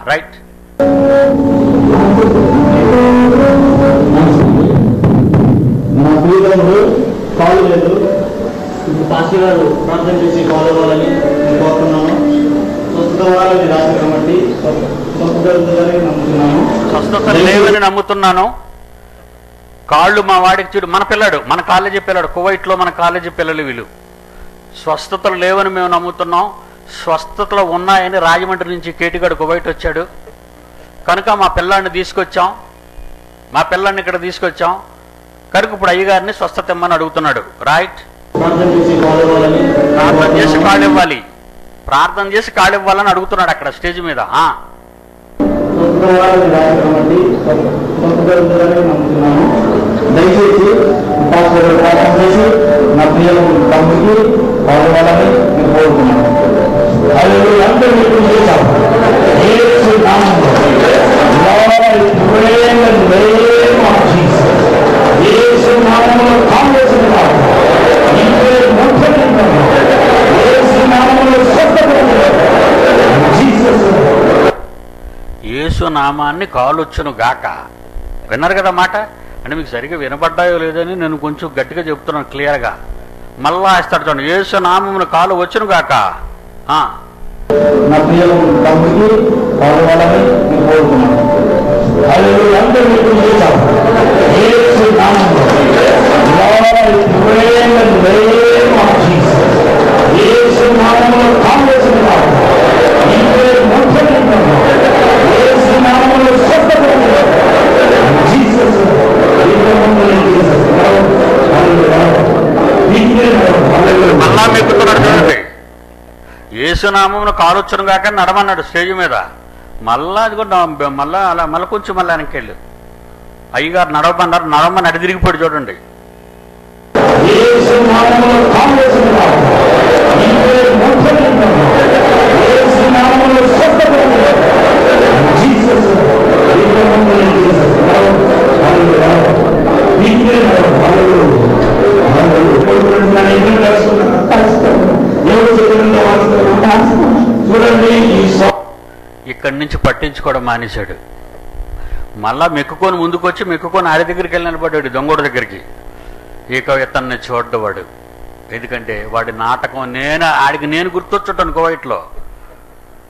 రైట్. కాల్ లేదు, ఇప్పుడు పాస్టర్ గారు ప్రార్థన చేసి కాల్ ఇవ్వాలని కోరుతున్నాను. స్వస్థత వాళ్ళని రాదు కాబట్టి స్వస్థత లేవని నమ్ముతున్నాను. కాళ్ళు మా వాడికి చూడు, మన పిల్లాడు, మన కాలేజీ పిల్లాడు, కువైట్లో మన కాలేజీ పిల్లలు వీళ్ళు. స్వస్థతలు లేవని మేము నమ్ముతున్నాం. స్వస్థతలు ఉన్నాయని రాజమండ్రి నుంచి కేటిగాడు కువైట్ వచ్చాడు కనుక మా పిల్లాడిని తీసుకొచ్చాం, మా పిల్లాడిని ఇక్కడ తీసుకొచ్చాం కనుక ఇప్పుడు అయ్యగారిని స్వస్థత ఇమ్మని అడుగుతున్నాడు. రైట్. ప్రార్థన చేసి కాళ్ళు ఇవ్వాలి, ప్రార్థన చేసి కాళ్ళు ఇవ్వాలని అడుగుతున్నాడు అక్కడ స్టేజ్ మీద. దయచేసి ప్రార్థన చేసి నా ప్రియ తమ్ముడికి పాల్గొనాలని నేను కోరుతున్నాను. యేసు నామాన్ని కాలొచ్చును గాక. విన్నారు కదా మాట? అంటే మీకు సరిగ్గా వినపడ్డాయో లేదని నేను కొంచెం గట్టిగా చెప్తున్నాను క్లియర్గా. మళ్ళా ఇస్తాడు చూడండి, యేసు నామమును కాలు వచ్చును గాక. నా ప్రియ తమ్ముడికి పాల్గొనాలని నేను కోరుతున్నాను. మళ్ళా మెక్కుతున్నాడు చూడండి, యేసునామమును కాలొచ్చును కాక నడమన్నాడు స్టేజ్ మీద. మళ్ళా అది కూడా మళ్ళా అలా మళ్ళీ కొంచెం మళ్ళీ వెనక్కి వెళ్ళు. అయ్యగారు నడవమన్నారు, నడవమని అడి తిరిగిపోయాడు చూడండి. ఇక్కడి నుంచి పట్టించుకోవడం మానేశాడు. మళ్ళా మెక్కుకొని ముందుకొచ్చి మెక్కుకొని ఆడి దగ్గరికి వెళ్ళి నిలబడ్డాడు, దొంగోడు దగ్గరికి. ఇక ఇతన్ని చూడ్డవాడు, ఎందుకంటే వాడి నాటకం ఆడికి నేను గుర్తొచ్చుంటాను.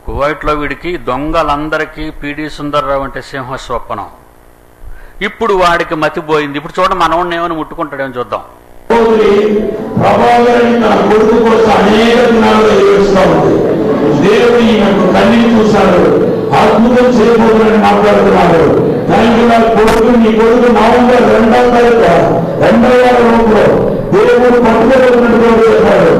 కువైట్లో వీడికి దొంగలందరికీ పిడి సుందర్రావు అంటే సింహస్వప్నం. ఇప్పుడు వాడికి మతిపోయింది. ఇప్పుడు చూడండి మనవాడిని ఏమైనా ముట్టుకుంటాడేమో చూద్దాం. దేవుడు ఈయనకు కన్నీ చూశాడు, అద్భుతం చేయబోతుందని మాట్లాడుతున్నాడు. కొడుకు నీ కొడుకు నవంబర్ 2వ తారీఖు 2వ వారంలో దేవుడు పట్టుకోబోతున్నట్టుగా చెప్పాడు.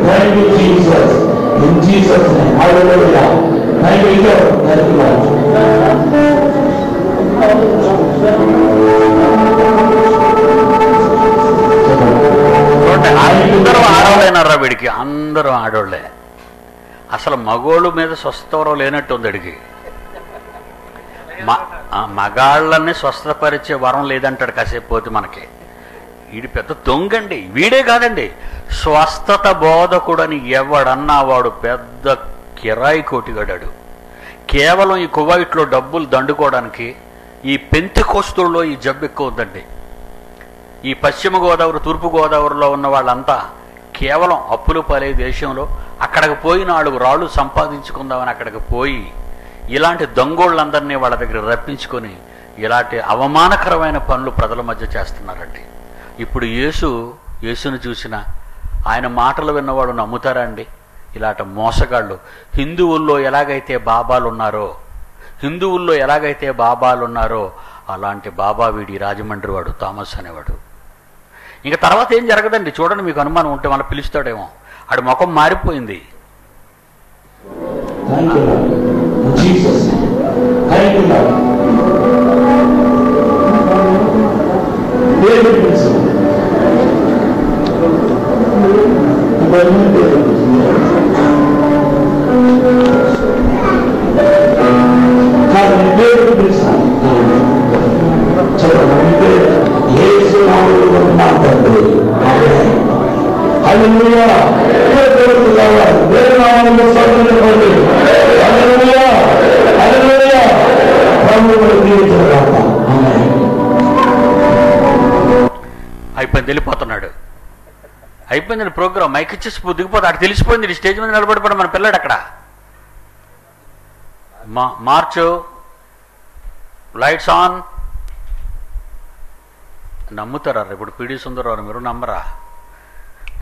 Thank you Jesus, in Jesus name. Hallelujah. Thank you. అందరూ ఆడవాళ్ళైనారా వీడికి? అందరూ ఆడవాళ్లే. అసలు మగోళ్ళు మీద స్వస్థవరం లేనట్టు ఉంది అడిగి. మగాళ్ళని స్వస్థపరిచే వరం లేదంటాడు కాసేపు పోతే మనకి. వీడి పెద్ద దొంగండి. వీడే కాదండి, స్వస్థత బోధకుడని ఎవడన్నా వాడు పెద్ద కిరాయి కోటిగాడాడు. కేవలం ఈ కువైట్లో డబ్బులు దండుకోవడానికి ఈ పెంతెకోస్తుల్లో ఈ జబ్బు ఎక్కువ ఉందండి. ఈ పశ్చిమ గోదావరి తూర్పు గోదావరిలో ఉన్న వాళ్ళంతా కేవలం అప్పులు పాలే దేశంలో అక్కడికి పోయి 4 రాళ్ళు సంపాదించుకుందామని అక్కడికి పోయి ఇలాంటి దొంగోళ్ళందరినీ వాళ్ళ దగ్గర రప్పించుకొని ఇలాంటి అవమానకరమైన పనులు ప్రజల మధ్య చేస్తున్నారండి. ఇప్పుడు యేసును చూసిన ఆయన మాటలు విన్నవాడు నమ్ముతారా అండి? ఇలాంటి మోసగాళ్ళు హిందువుల్లో ఎలాగైతే బాబాలు ఉన్నారో అలాంటి బాబా వీడి రాజమండ్రి వాడు థామస్ అనేవాడు. ఇంకా తర్వాత ఏం జరగదండి, చూడండి, మీకు అనుమానం ఉంటే మళ్ళీ పిలుస్తాడేమో. ఆడి ముఖం మారిపోయింది. అయిపోయింది, వెళ్ళిపోతున్నాడు. అయిపోయిందండి ప్రోగ్రామ్. మైక్ ఇచ్చేసి దిగిపోతాడు. అక్కడ తెలిసిపోయింది. స్టేజ్ మీద నిలబడిపోవడం మన పిల్లాడు అక్కడ. మార్చు, లైట్స్ ఆన్. నమ్ముతారా ఇప్పుడు పిడి సుందరరావు? మీరు నమ్మరా?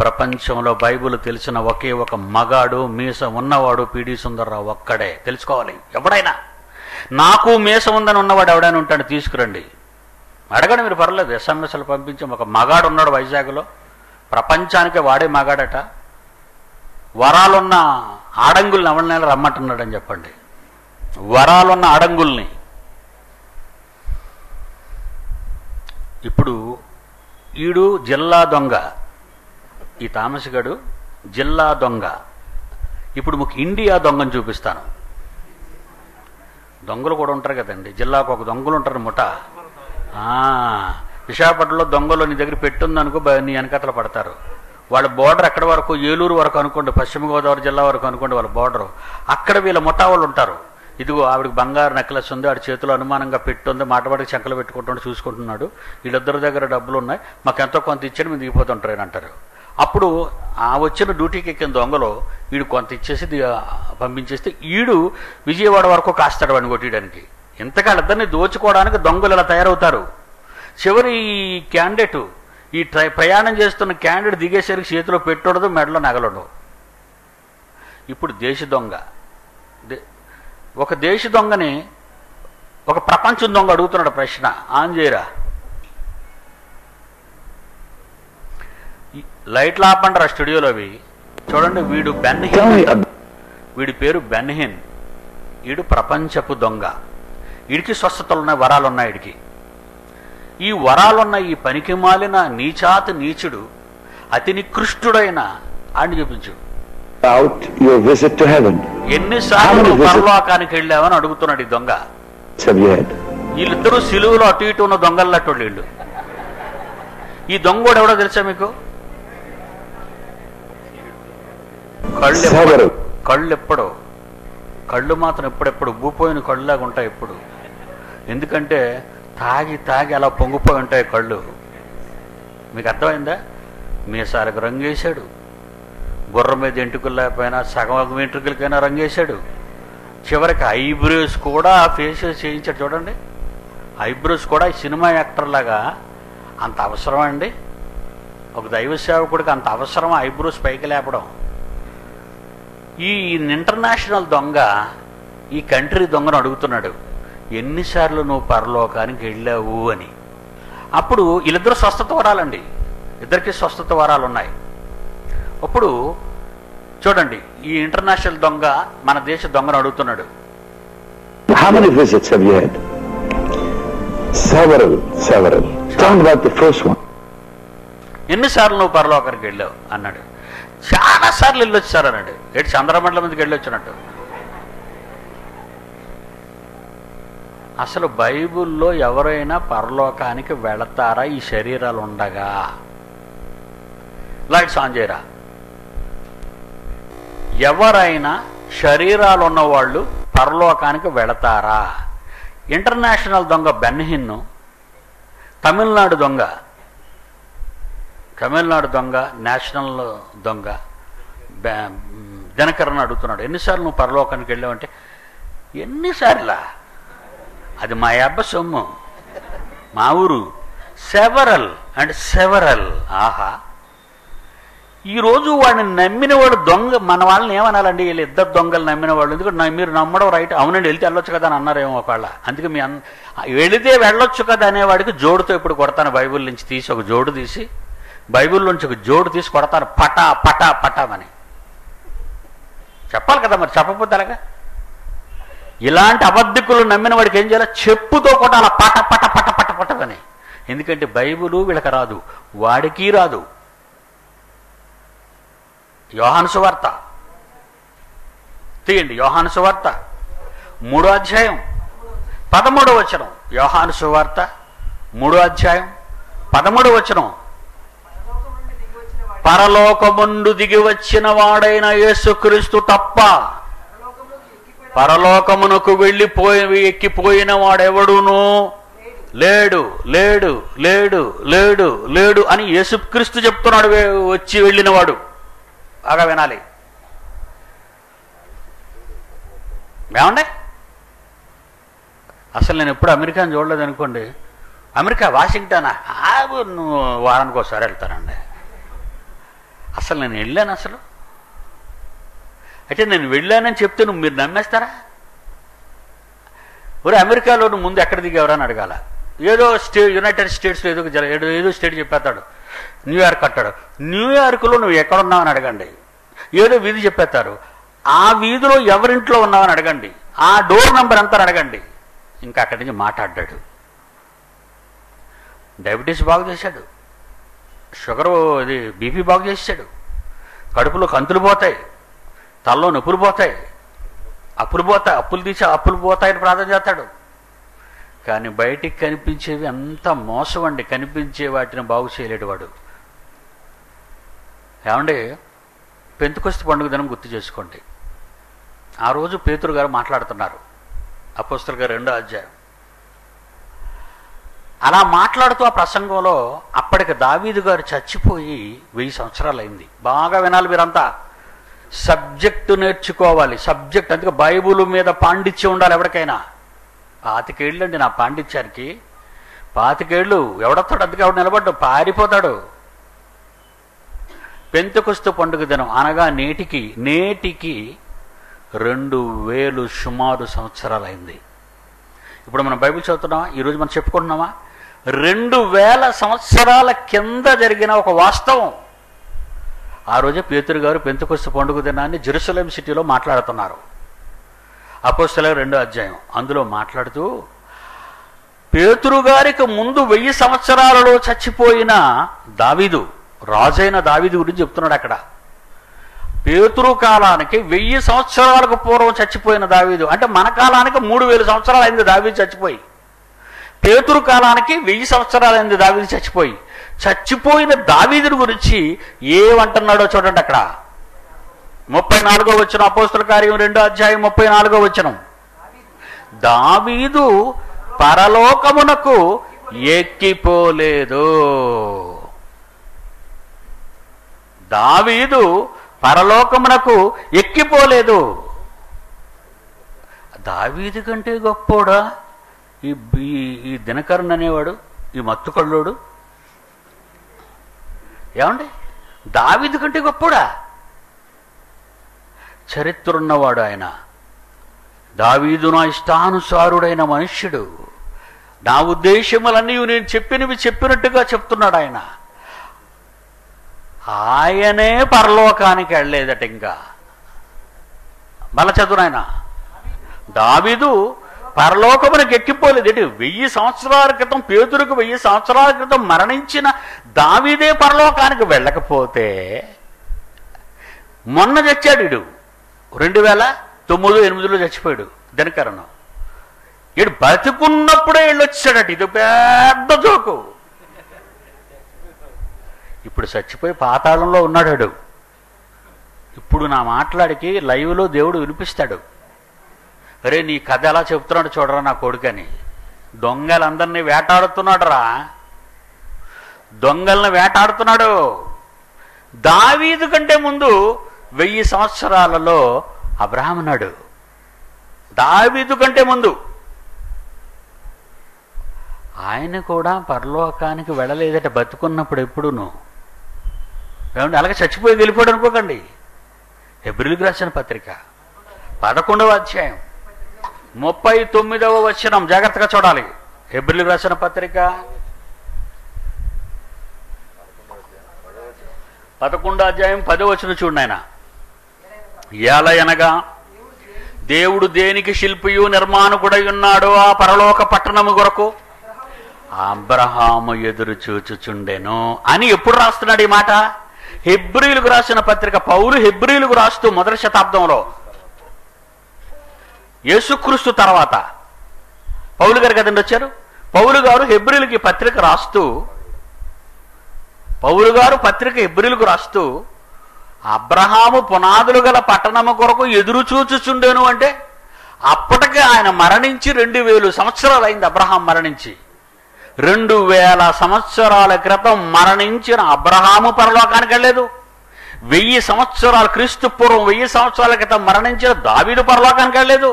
ప్రపంచంలో బైబిల్ తెలిసిన ఒకే ఒక మగాడు, మీసం ఉన్నవాడు పిడి సుందరరావు ఒక్కడే. తెలుసుకోవాలి. ఎవడైనా నాకు మీసం ఉందని ఉన్నవాడు ఎవడైనా ఉంటాడు, తీసుకురండి, అడగండి మీరు, పర్లేదు. ఎస్ఎంఎస్లు పంపించి ఒక మగాడు ఉన్నాడు వైజాగ్లో, ప్రపంచానికే వాడే మగాడట. వరాలున్న ఆడంగుల్ని ఎవరినైనా రమ్మంటున్నాడని చెప్పండి. వరాలున్న ఆడంగుల్ని. ఇప్పుడు ఈడు జిల్లా దొంగ, ఈ థామస్ గడు జిల్లా దొంగ. ఇప్పుడు మీకు ఇండియా దొంగని చూపిస్తాను. దొంగలు కూడా ఉంటారు కదండి, జిల్లాకు ఒక దొంగలు ఉంటారు ముఠ. విశాఖపట్నంలో దొంగలు నీ దగ్గర పెట్టుందనుకో, నీ వెనకతలు పడతారు. వాళ్ళ బోర్డర్ ఎక్కడి వరకు, ఏలూరు వరకు అనుకోండి, పశ్చిమ గోదావరి జిల్లా వరకు అనుకోండి వాళ్ళ బోర్డరు. అక్కడ వీళ్ళ ముఠా వాళ్ళు ఉంటారు. ఇదిగో ఆవిడకి బంగారు నెక్లెస్ ఉంది, ఆడి చేతిలో అనుమానంగా పెట్టుంది, మాటపాటికి చెక్కలు పెట్టుకుంటూ చూసుకుంటున్నాడు, వీళ్ళిద్దరి దగ్గర డబ్బులు ఉన్నాయి, మాకు ఎంతో కొంత ఇచ్చాడు, మేము దిగిపోతుంటారు అని అంటారు. అప్పుడు ఆ వచ్చిన డ్యూటీకి ఎక్కిన దొంగలో వీడు కొంత ఇచ్చేసి పంపించేస్తే ఈడు విజయవాడ వరకు కాస్తాడు వాడిని కొట్టడానికి. ఇంతగా ఇద్దరిని దోచుకోవడానికి దొంగలు ఇలా తయారవుతారు. చివరి క్యాండిడేట్, ఈ ప్రయాణం చేస్తున్న క్యాండిడేట్ దిగేసరికి చేతిలో పెట్టుడదు, మెడలో నగలడు. ఇప్పుడు దేశ దొంగ, ఒక దేశ దొంగని ఒక ప్రపంచం దొంగ అడుగుతున్నాడు ప్రశ్న. ఆన్ చేయరా, లైట్లు ఆపండి స్టూడియోలో అవి. చూడండి, వీడు బెన్హిన్, వీడి పేరు బెన్హిన్. వీడు ప్రపంచపు దొంగ. వీడికి స్వస్థతలున్నాయి, వరాలున్నాయి వీడికి. ఈ వరాలున్న ఈ పనికి మాలిన నీచాతి నీచుడు, అతి నికృష్టుడైన ఆడిని చూపించు. ఎన్నిసార్లు పరలోకానికి వెళ్ళావని అడుగుతున్నాడు ఈ దొంగ. వీళ్ళిద్దరూ సిలువలో అటు ఇటు ఉన్న దొంగలట్టు వీళ్ళు. ఈ దొంగోడు ఎవడో తెలుసా మీకు? కళ్ళు మాత్రం ఎప్పుడెప్పుడు ఊపోయిన కళ్ళులాగా ఉంటాయి ఎప్పుడు. ఎందుకంటే తాగి తాగి అలా పొంగిపోయి ఉంటాయి కళ్ళు. మీకు అర్థమైందా? మీసాలకు రంగేశాడు, గుర్రం మీద ఎంటుకలు లేకపోయినా సగం వెంట్రుకలకైనా రంగేశాడు. చివరికి ఐబ్రోస్ కూడా ఫేషియల్ చేయించాడు. చూడండి, ఐబ్రోస్ కూడా సినిమా యాక్టర్ లాగా. అంత అవసరమా అండి? ఒక దైవ సేవకుడికి అంత అవసరం ఐబ్రోస్ పైకి లేపడం? ఈ ఇంటర్నేషనల్ దొంగ ఈ కంట్రీ దొంగను అడుగుతున్నాడు, ఎన్నిసార్లు నువ్వు పరలోకానికి వెళ్ళావు అని. అప్పుడు వీళ్ళిద్దరూ స్వస్థత వరాలండి, ఇద్దరికి స్వస్థత వరాలు ఉన్నాయి. అప్పుడు చూడండి, ఈ ఇంటర్నేషనల్ దొంగ మన దేశ దొంగను అడుగుతున్నాడు. How many visits have you had? Several. Tell me about the first one. ఎన్నిసార్లు నువ్వు పరలోకానికి వెళ్ళావు అన్నాడు. చాలా సార్లు వెళ్ళొచ్చారు అన్నాడు. ఏంటి చంద్రమండలం మీదకి వెళ్ళొచ్చినట్టు. అసలు బైబిల్లో ఎవరైనా పరలోకానికి వెళతారా ఈ శరీరాలు ఉండగా? లైట్స్ ఆన్ చేయరా. ఎవరైనా శరీరాలు ఉన్నవాళ్ళు పరలోకానికి వెళతారా? ఇంటర్నేషనల్ దొంగ బెన్హిన్, తమిళనాడు దొంగ, నేషనల్ దొంగ దినకరన్ అడుగుతున్నాడు, ఎన్నిసార్లు నువ్వు పరలోకానికి వెళ్ళావంటే, ఎన్నిసార్లా? అది మా అబ్బ సొమ్ము, మా ఊరు. సెవరల్. ఆహా, ఈరోజు వాడిని నమ్మిన వాడు దొంగ. మన వాళ్ళని ఏమనాలండి, వీళ్ళు ఇద్దరు దొంగలు నమ్మిన వాళ్ళు. ఎందుకంటే మీరు నమ్మడం రైట్, అవునండి వెళ్తే వెళ్ళొచ్చు కదా అని అన్నారేమో ఒకవేళ. అందుకే వెళితే వెళ్ళొచ్చు కదా అనేవాడికి జోడుతో ఇప్పుడు కొడతాను. బైబిల్ నుంచి తీసి ఒక జోడు తీసి, బైబిల్ నుంచి ఒక జోడు తీసి కొడతాను, పటా పటా పటామని చెప్పాలి కదా. మరి చెప్పకపోతే అలాగా. ఇలాంటి అబద్ధికులు నమ్మిన వాడికి ఏం చేయాలి, చెప్పుతో కొట్టాల పట పట పట పట పటమని. ఎందుకంటే బైబిలు వీళ్ళకి రాదు, వాడికి రాదు. యోహాను సువార్త తీయండి, యోహాను సువార్త 3వ అధ్యాయం 13వ వచనం. యోహాను సువార్త 3వ అధ్యాయం 13వ వచనం. పరలోకముందు దిగి వచ్చిన వాడైన యేసుక్రీస్తు తప్ప పరలోకమునకు ఎక్కిపోయిన వాడెవడును లేడు లేడు లేడు లేడు లేడు అని యేసుక్రీస్తు చెప్తున్నాడు. వచ్చి వెళ్ళినవాడు. బాగా వినాలి. ఏమండి, అసలు నేను ఎప్పుడు అమెరికాని చూడలేదు అనుకోండి. అమెరికా వాషింగ్టనా, వారానికి ఒకసారి వెళ్తానండి. అసలు నేను వెళ్ళాను అసలు. అయితే నేను వెళ్ళానని చెప్తే మీరు నమ్మేస్తారా? ఒరే అమెరికాలో నువ్వు ముందు ఎక్కడ దిగేవరని అడగాల. ఏదో యునైటెడ్ స్టేట్స్లో ఏదో స్టేట్ చెప్పేస్తాడు, న్యూయార్క్ అంటాడు. న్యూయార్క్లో నువ్వు ఎక్కడున్నావని అడగండి. ఏదో వీధి చెప్పేస్తారు, ఆ వీధిలో ఎవరింట్లో ఉన్నావని అడగండి, ఆ డోర్ నెంబర్ ఎంత అడగండి. ఇంకా అక్కడి నుంచి మాట్లాడ్డాడు. డయాబెటీస్ బాగు చేశాడు, షుగరు ఇది బీపీ బాగు చేశాడు, కడుపులో కంతులు పోతాయి, తలలో నొప్పులు పోతాయి, అప్పులు పోతాయని ప్రార్థన చేస్తాడు. కానీ బయటికి కనిపించేవి అంత మోసం అండి. కనిపించే వాటిని బాగు చేయలేడు వాడు. ఏమండి, పెంతెకొస్తు పండుగ దినం గుర్తు చేసుకోండి. ఆ రోజు పేతురు గారు మాట్లాడుతున్నారు, అపోస్తలుల గారు 2వ అధ్యాయం. అలా మాట్లాడుతూ ఆ ప్రసంగంలో అప్పటికి దావీదు గారు చచ్చిపోయి 1000 సంవత్సరాలు అయింది. బాగా వినాలి మీరంతా. సబ్జెక్టు నేర్చుకోవాలి. సబ్జెక్ట్ అందుకే బైబుల్ మీద పాండిత్యం ఉండాలి ఎవరికైనా. 25 ఏళ్ళు అండి నా పాండిత్యానికి. 25 ఏళ్ళు ఎవడొస్తాడు, అందుకే ఎవడు నిలబడ్డు, పారిపోతాడు. పెంతెకొస్తు పండుగ దినం అనగా నేటికి 2000 సుమారు సంవత్సరాలు అయింది. ఇప్పుడు మనం బైబిల్ చదువుతున్నామా? ఈరోజు మనం చెప్పుకుంటున్నామా? 2000 సంవత్సరాల కింద జరిగిన ఒక వాస్తవం. ఆ రోజే పేతురు గారు పెంతెకొస్తు పండుగ దినాన్ని జెరూసలేం సిటీలో మాట్లాడుతున్నారు. అపోస్తలుల 2వ అధ్యాయం అందులో మాట్లాడుతూ, పేతురు గారికి ముందు 1000 సంవత్సరాలలో చచ్చిపోయిన దావీదు, రాజైన దావీదు గురించి చెప్తున్నాడు అక్కడ. పేతురు కాలానికి 1000 సంవత్సరాలకు పూర్వం చచ్చిపోయిన దావీదు అంటే మన కాలానికి 3000 సంవత్సరాలు అయింది దావీదు చచ్చిపోయి. పేతురు కాలానికి 1000 సంవత్సరాలు అయింది దావీదు చచ్చిపోయి. చచ్చిపోయిన దావీదుని గురించి ఏమంటున్నాడో చూడండి అక్కడ. 34వ వచనం, అపోస్తలుల కార్యం 2వ అధ్యాయం 34వ వచనం. దావీదు పరలోకమునకు ఎక్కిపోలేదు. దావీదు పరలోకమునకు ఎక్కిపోలేదు. దావీదు కంటే గొప్పోడా ఈ దినకరన్ అనేవాడు, ఈ మత్తుకళ్ళోడు? ఏమండి, దావీదు కంటే గొప్పోడా? చరిత్ర ఉన్నవాడు ఆయన. దావీదు నా ఇష్టానుసారుడైన మనుష్యుడు, నా ఉద్దేశములన్నీ నేను చెప్పినట్టుగా చెప్తున్నాడు ఆయన. ఆయనే పరలోకానికి వెళ్ళలేదట. ఇంకా మళ్ళా చదువునాయన, దావీదు పరలోకమునకు ఎక్కిపోలేదు. 1000 సంవత్సరాల క్రితం, పేతురుకు 1000 సంవత్సరాల క్రితం మరణించిన దావీదే పరలోకానికి వెళ్ళకపోతే మొన్న చచ్చాడు. 2009-8లో చచ్చిపోయాడు దినకరను. ఈడు బతుకున్నప్పుడే వెళ్ళొచ్చాడట. ఇది పెద్ద జోకు. ఇప్పుడు చచ్చిపోయి పాతాళంలో ఉన్నాడు. ఇప్పుడు నా మాట్లాడికి లైవ్లో దేవుడు వినిపిస్తాడు. అరే నీ కథ ఎలా చెప్తున్నాడు చూడరా నా కొడుకని. దొంగలందరినీ వేటాడుతున్నాడు రా, దొంగల్ని వేటాడుతున్నాడు. దావీదు కంటే ముందు 1000 సంవత్సరాలలో అబ్రహాము ఉన్నాడు. దావీదు కంటే ముందు ఆయన కూడా పరలోకానికి వెళ్ళలేదట బతుకున్నప్పుడు. ఎప్పుడును ఏమంటే అలాగే చచ్చిపోయి వెళ్ళిపోయాడు అనుకోకండి. హెబ్రీయులకు రాసిన పత్రిక 11వ అధ్యాయం 39వ వచనం జాగ్రత్తగా చూడాలి. హెబ్రీయులకు రాసిన పత్రిక 11వ అధ్యాయం 10వ వచనం చూడండి. ఆయన ఏలయనగా దేవుడు దేనికి శిల్పియు నిర్మాణకుడై ఉన్నాడో ఆ పరలోక పట్టణము కొరకు అబ్రహాము ఎదురు చూచుచుండెను అని ఎప్పుడు రాస్తున్నాడు ఈ మాట? హెబ్రీయులకు రాసిన పత్రిక పౌలు హెబ్రీయులకు రాస్తూ మొదటి శతాబ్దంలో, యేసుక్రీస్తు తర్వాత పౌలు గారు కదండి వచ్చారు. పౌలు గారు హెబ్రీయులకి పత్రిక రాస్తూ, పౌలు గారు పత్రిక హెబ్రీయులకు రాస్తూ అబ్రహాము పునాదులు గల పట్టణము కొరకు ఎదురు చూచుచుండెను అంటే అప్పటికే ఆయన మరణించి 2000 సంవత్సరాలు అయింది. అబ్రహాం మరణించి 2000 సంవత్సరాల క్రితం మరణించిన అబ్రహాము పరలోకానికి వెళ్ళలేదు. 1000 సంవత్సరాలు క్రీస్తు పూర్వం 1000 సంవత్సరాల క్రితం మరణించిన దావీదు పరలోకానికి వెళ్ళలేదు.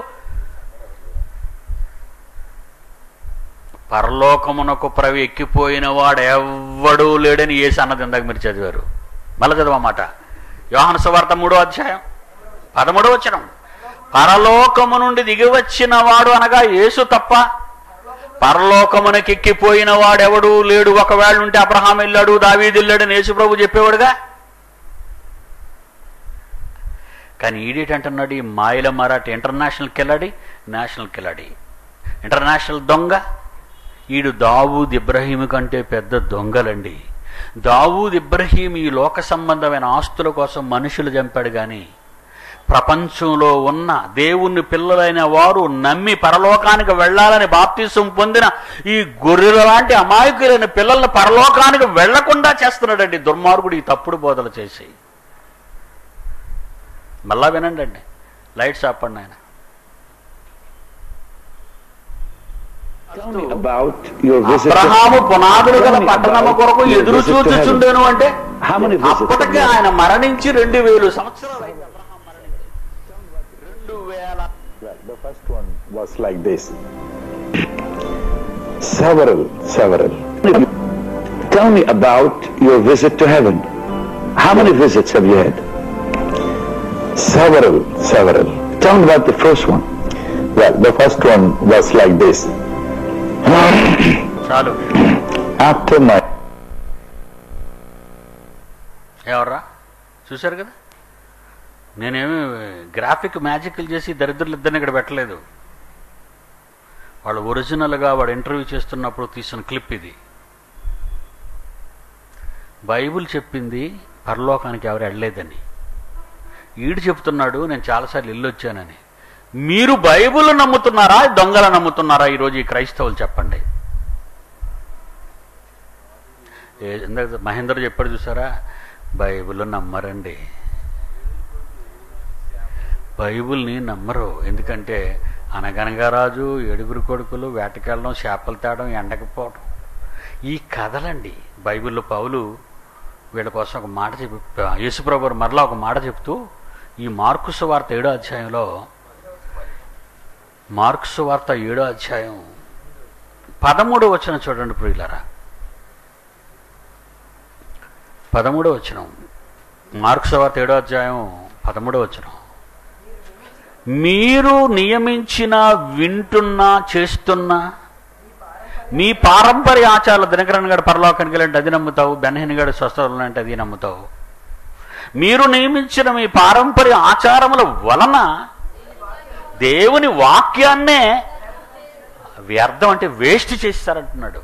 పరలోకమునకు ఎక్కిపోయిన వాడు ఎవ్వడూ లేడని యేసు అన్నది ఇందాక మీరు చదివారు. మళ్ళీ చదవమాట. యోహాను సువార్త 3వ అధ్యాయం 13వ వచనం. పరలోకము నుండి దిగి వచ్చిన వాడు అనగా యేసు తప్ప పరలోకమునకి ఎక్కిపోయిన వాడెవడూ లేడు. ఒకవేళ ఉంటే అబ్రహాం వెళ్ళాడు, దావీదు వెళ్ళాడని యేసు ప్రభు చెప్పేవాడుగా. కానీ ఈడేటంటున్నాడు ఈ మాయల మరాఠీ ఇంటర్నేషనల్ కిలాడి, నేషనల్ కిలాడి, ఇంటర్నేషనల్ దొంగ. ఈడు దావూద్ ఇబ్రహీం కంటే పెద్ద దొంగలండి. దావూద్ ఇబ్రహీం ఈ లోక సంబంధమైన ఆస్తుల కోసం మనుషులు చంపాడు. కానీ ప్రపంచంలో ఉన్న దేవుని పిల్లలైన వారు నమ్మి పరలోకానికి వెళ్ళాలని బాప్తిసం పొందిన ఈ గొర్రెల లాంటి అమాయకులైన పిల్లల్ని పరలోకానికి వెళ్లకుండా చేస్తున్నాడండి దుర్మార్గుడు ఈ తప్పుడు బోధలు చేసి. మళ్ళా వినండి అండి, లైట్స్ ఆపండి. ఆయన అబ్రహాము పునాదులు గల పట్టణము కొరకు ఎదురు చూచుచుండెను అంటే అప్పటికే ఆయన మరణించి 2000 సంవత్సరాలు అయింది. అబ్రహాం మరణించి 2000. The first one was like this. Several. Tell me about your visit to heaven. How many visits have you had? Several. Tell me about the first one. Well, the first one was like this. చాలు. After my ఎవర్రా చూశారు కదా, నేనేమి graphic మ్యాజిక్లు చేసి దరిద్రులు ఇద్దరిని ఇక్కడ పెట్టలేదు. వాళ్ళు ఒరిజినల్గా వాడు ఇంటర్వ్యూ చేస్తున్నప్పుడు తీసిన క్లిప్ ఇది. బైబిల్ చెప్పింది పరలోకానికి ఎవరు వెళ్ళలేదని. ఈడు చెప్తున్నాడు నేను చాలాసార్లు ఇల్లు వచ్చానని. మీరు బైబిల్ నమ్ముతున్నారా, దొంగలు నమ్ముతున్నారా ఈరోజు ఈ క్రైస్తవులు? చెప్పండి. ఇందాక మహేందర్ చెప్పాడు చూసారా, బైబిల్ నమ్మరండి. బైబిల్ని నమ్మరు. ఎందుకంటే అనగనగా రాజు, 7 కొడుకులు, వేటకెళ్ళడం, చేపలు తేవడం, ఎండకపోవడం, ఈ కథలండి. బైబిల్లో పౌలు వీళ్ళ కోసం ఒక మాట చెప్పి, యేసుప్రభు మరలా ఒక మాట చెప్తూ ఈ మార్కు సువార్త 7వ అధ్యాయంలో, మార్కు సువార్త 7వ అధ్యాయం 13వ వచనం చూడండి ప్రియులారా. 13వ వచనం, మార్కు సువార్త 7వ అధ్యాయం 13వ వచనం. మీరు నియమించిన, వింటున్నా, చేస్తున్నా మీ పారంపర్య ఆచారాలు, దినకరన్ గడు పరలోకానికి వెళ్ళంటే అది నమ్ముతావు, బెన్హీన్ గడు స్వస్థలు అంటే అది నమ్ముతావు. మీరు నియమించిన మీ పారంపర్య ఆచారముల వలన దేవుని వాక్యాన్నే వ్యర్థం అంటే వేస్ట్ చేస్తారంటున్నాడు.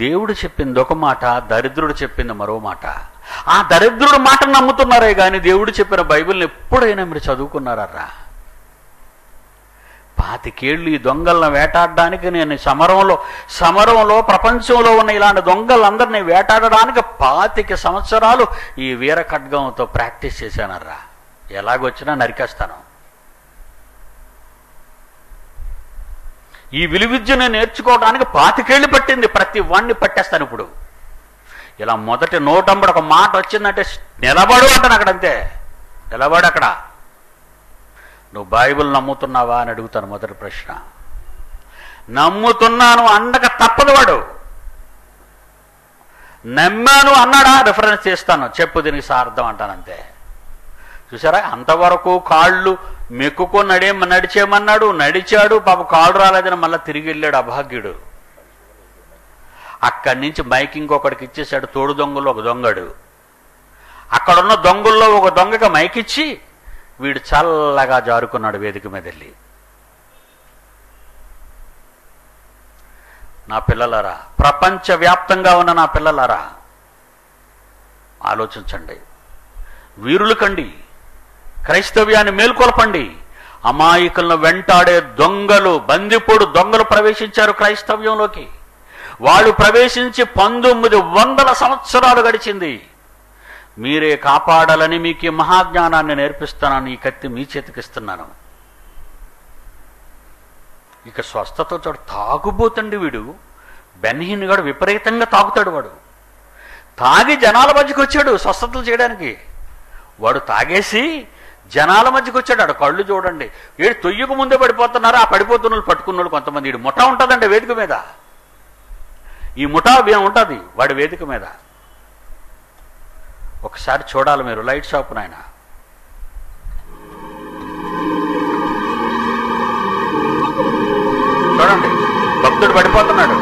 దేవుడు చెప్పింది ఒక మాట, దరిద్రుడు చెప్పింది మరో మాట. ఆ దరిద్రుడు మాట నమ్ముతున్నారే కానీ దేవుడు చెప్పిన బైబిల్ని ఎప్పుడైనా మీరు చదువుకున్నారా? 25 ఏళ్ళు ఈ దొంగలను వేటాడడానికి నేను సమరంలో ప్రపంచంలో ఉన్న ఇలాంటి దొంగలందరినీ వేటాడడానికి 25 సంవత్సరాలు ఈ వీర ఖడ్గంతో ప్రాక్టీస్ చేశానర్రా. ఎలాగొచ్చినా నరికేస్తాను. ఈ విలువిద్యను నేర్చుకోవడానికి 25 ఏళ్ళు పట్టింది. ప్రతి వాడిని పట్టేస్తాను ఇప్పుడు. ఇలా మొదటి నోటంబడి ఒక మాట వచ్చిందంటే నిలబడు అంటాను అక్కడంతే. నిలబడు అక్కడ. నువ్వు బైబిల్ నమ్ముతున్నావా అని అడుగుతాను. మొదటి ప్రశ్న. నమ్ముతున్నాను అండక తప్పదు వాడు. నమ్మాను అన్నాడా? రిఫరెన్స్ చేస్తాను, చెప్పు దీనికి సార్థం అంటానంతే. చూసారా, అంతవరకు కాళ్ళు మెక్కుకొని నడిచేయమన్నాడు, నడిచాడు, పాప కాళ్ళు రాలేదని మళ్ళీ తిరిగి వెళ్ళాడు అభాగ్యుడు. అక్కడి నుంచి మైక్ ఇంకొకడికి ఇచ్చేశాడు, తోడు దొంగలు ఒక దొంగడు. అక్కడున్న దొంగల్లో ఒక దొంగకి మైక్ ఇచ్చి వీడు చల్లగా జారుకున్నాడు వేదిక మీద వెళ్ళి. నా పిల్లలారా, ప్రపంచవ్యాప్తంగా ఉన్న నా పిల్లలారా, ఆలోచించండి. వీరులు కండి, క్రైస్తవ్యాన్ని మేల్కొల్పండి. అమాయకులను వెంటాడే దొంగలు, బందిపోడు దొంగలు ప్రవేశించారు క్రైస్తవ్యంలోకి. వాళ్ళు ప్రవేశించి 1900 సంవత్సరాలు గడిచింది. మీరే కాపాడాలని మీకు ఈ మహాజ్ఞానాన్ని నేర్పిస్తున్నాను. ఈ కత్తి మీ చేతికిస్తున్నాను. ఇక స్వస్థత చోటు తాగుబోతండి వీడు. బెన్హిన్ గాడు విపరీతంగా తాగుతాడు. వాడు తాగి జనాల మధ్యకి వచ్చాడు స్వస్థతలు చేయడానికి. వాడు తాగేసి జనాల మధ్యకి వచ్చాడు. ఆడు కళ్ళు చూడండి, ఏడు తొయ్యకు ముందే పడిపోతున్నారు. ఆ పడిపోతున్న వాళ్ళు పట్టుకున్నాడు కొంతమంది. వీడు ముఠా ఉంటుందండి వేదిక మీద. ఈ ముఠా ఉంటుంది వాడి వేదిక మీద. ఒకసారి చూడాలి మీరు, లైట్ షాప్ నాయన. చూడండి, భక్తుడు పడిపోతున్నాడు.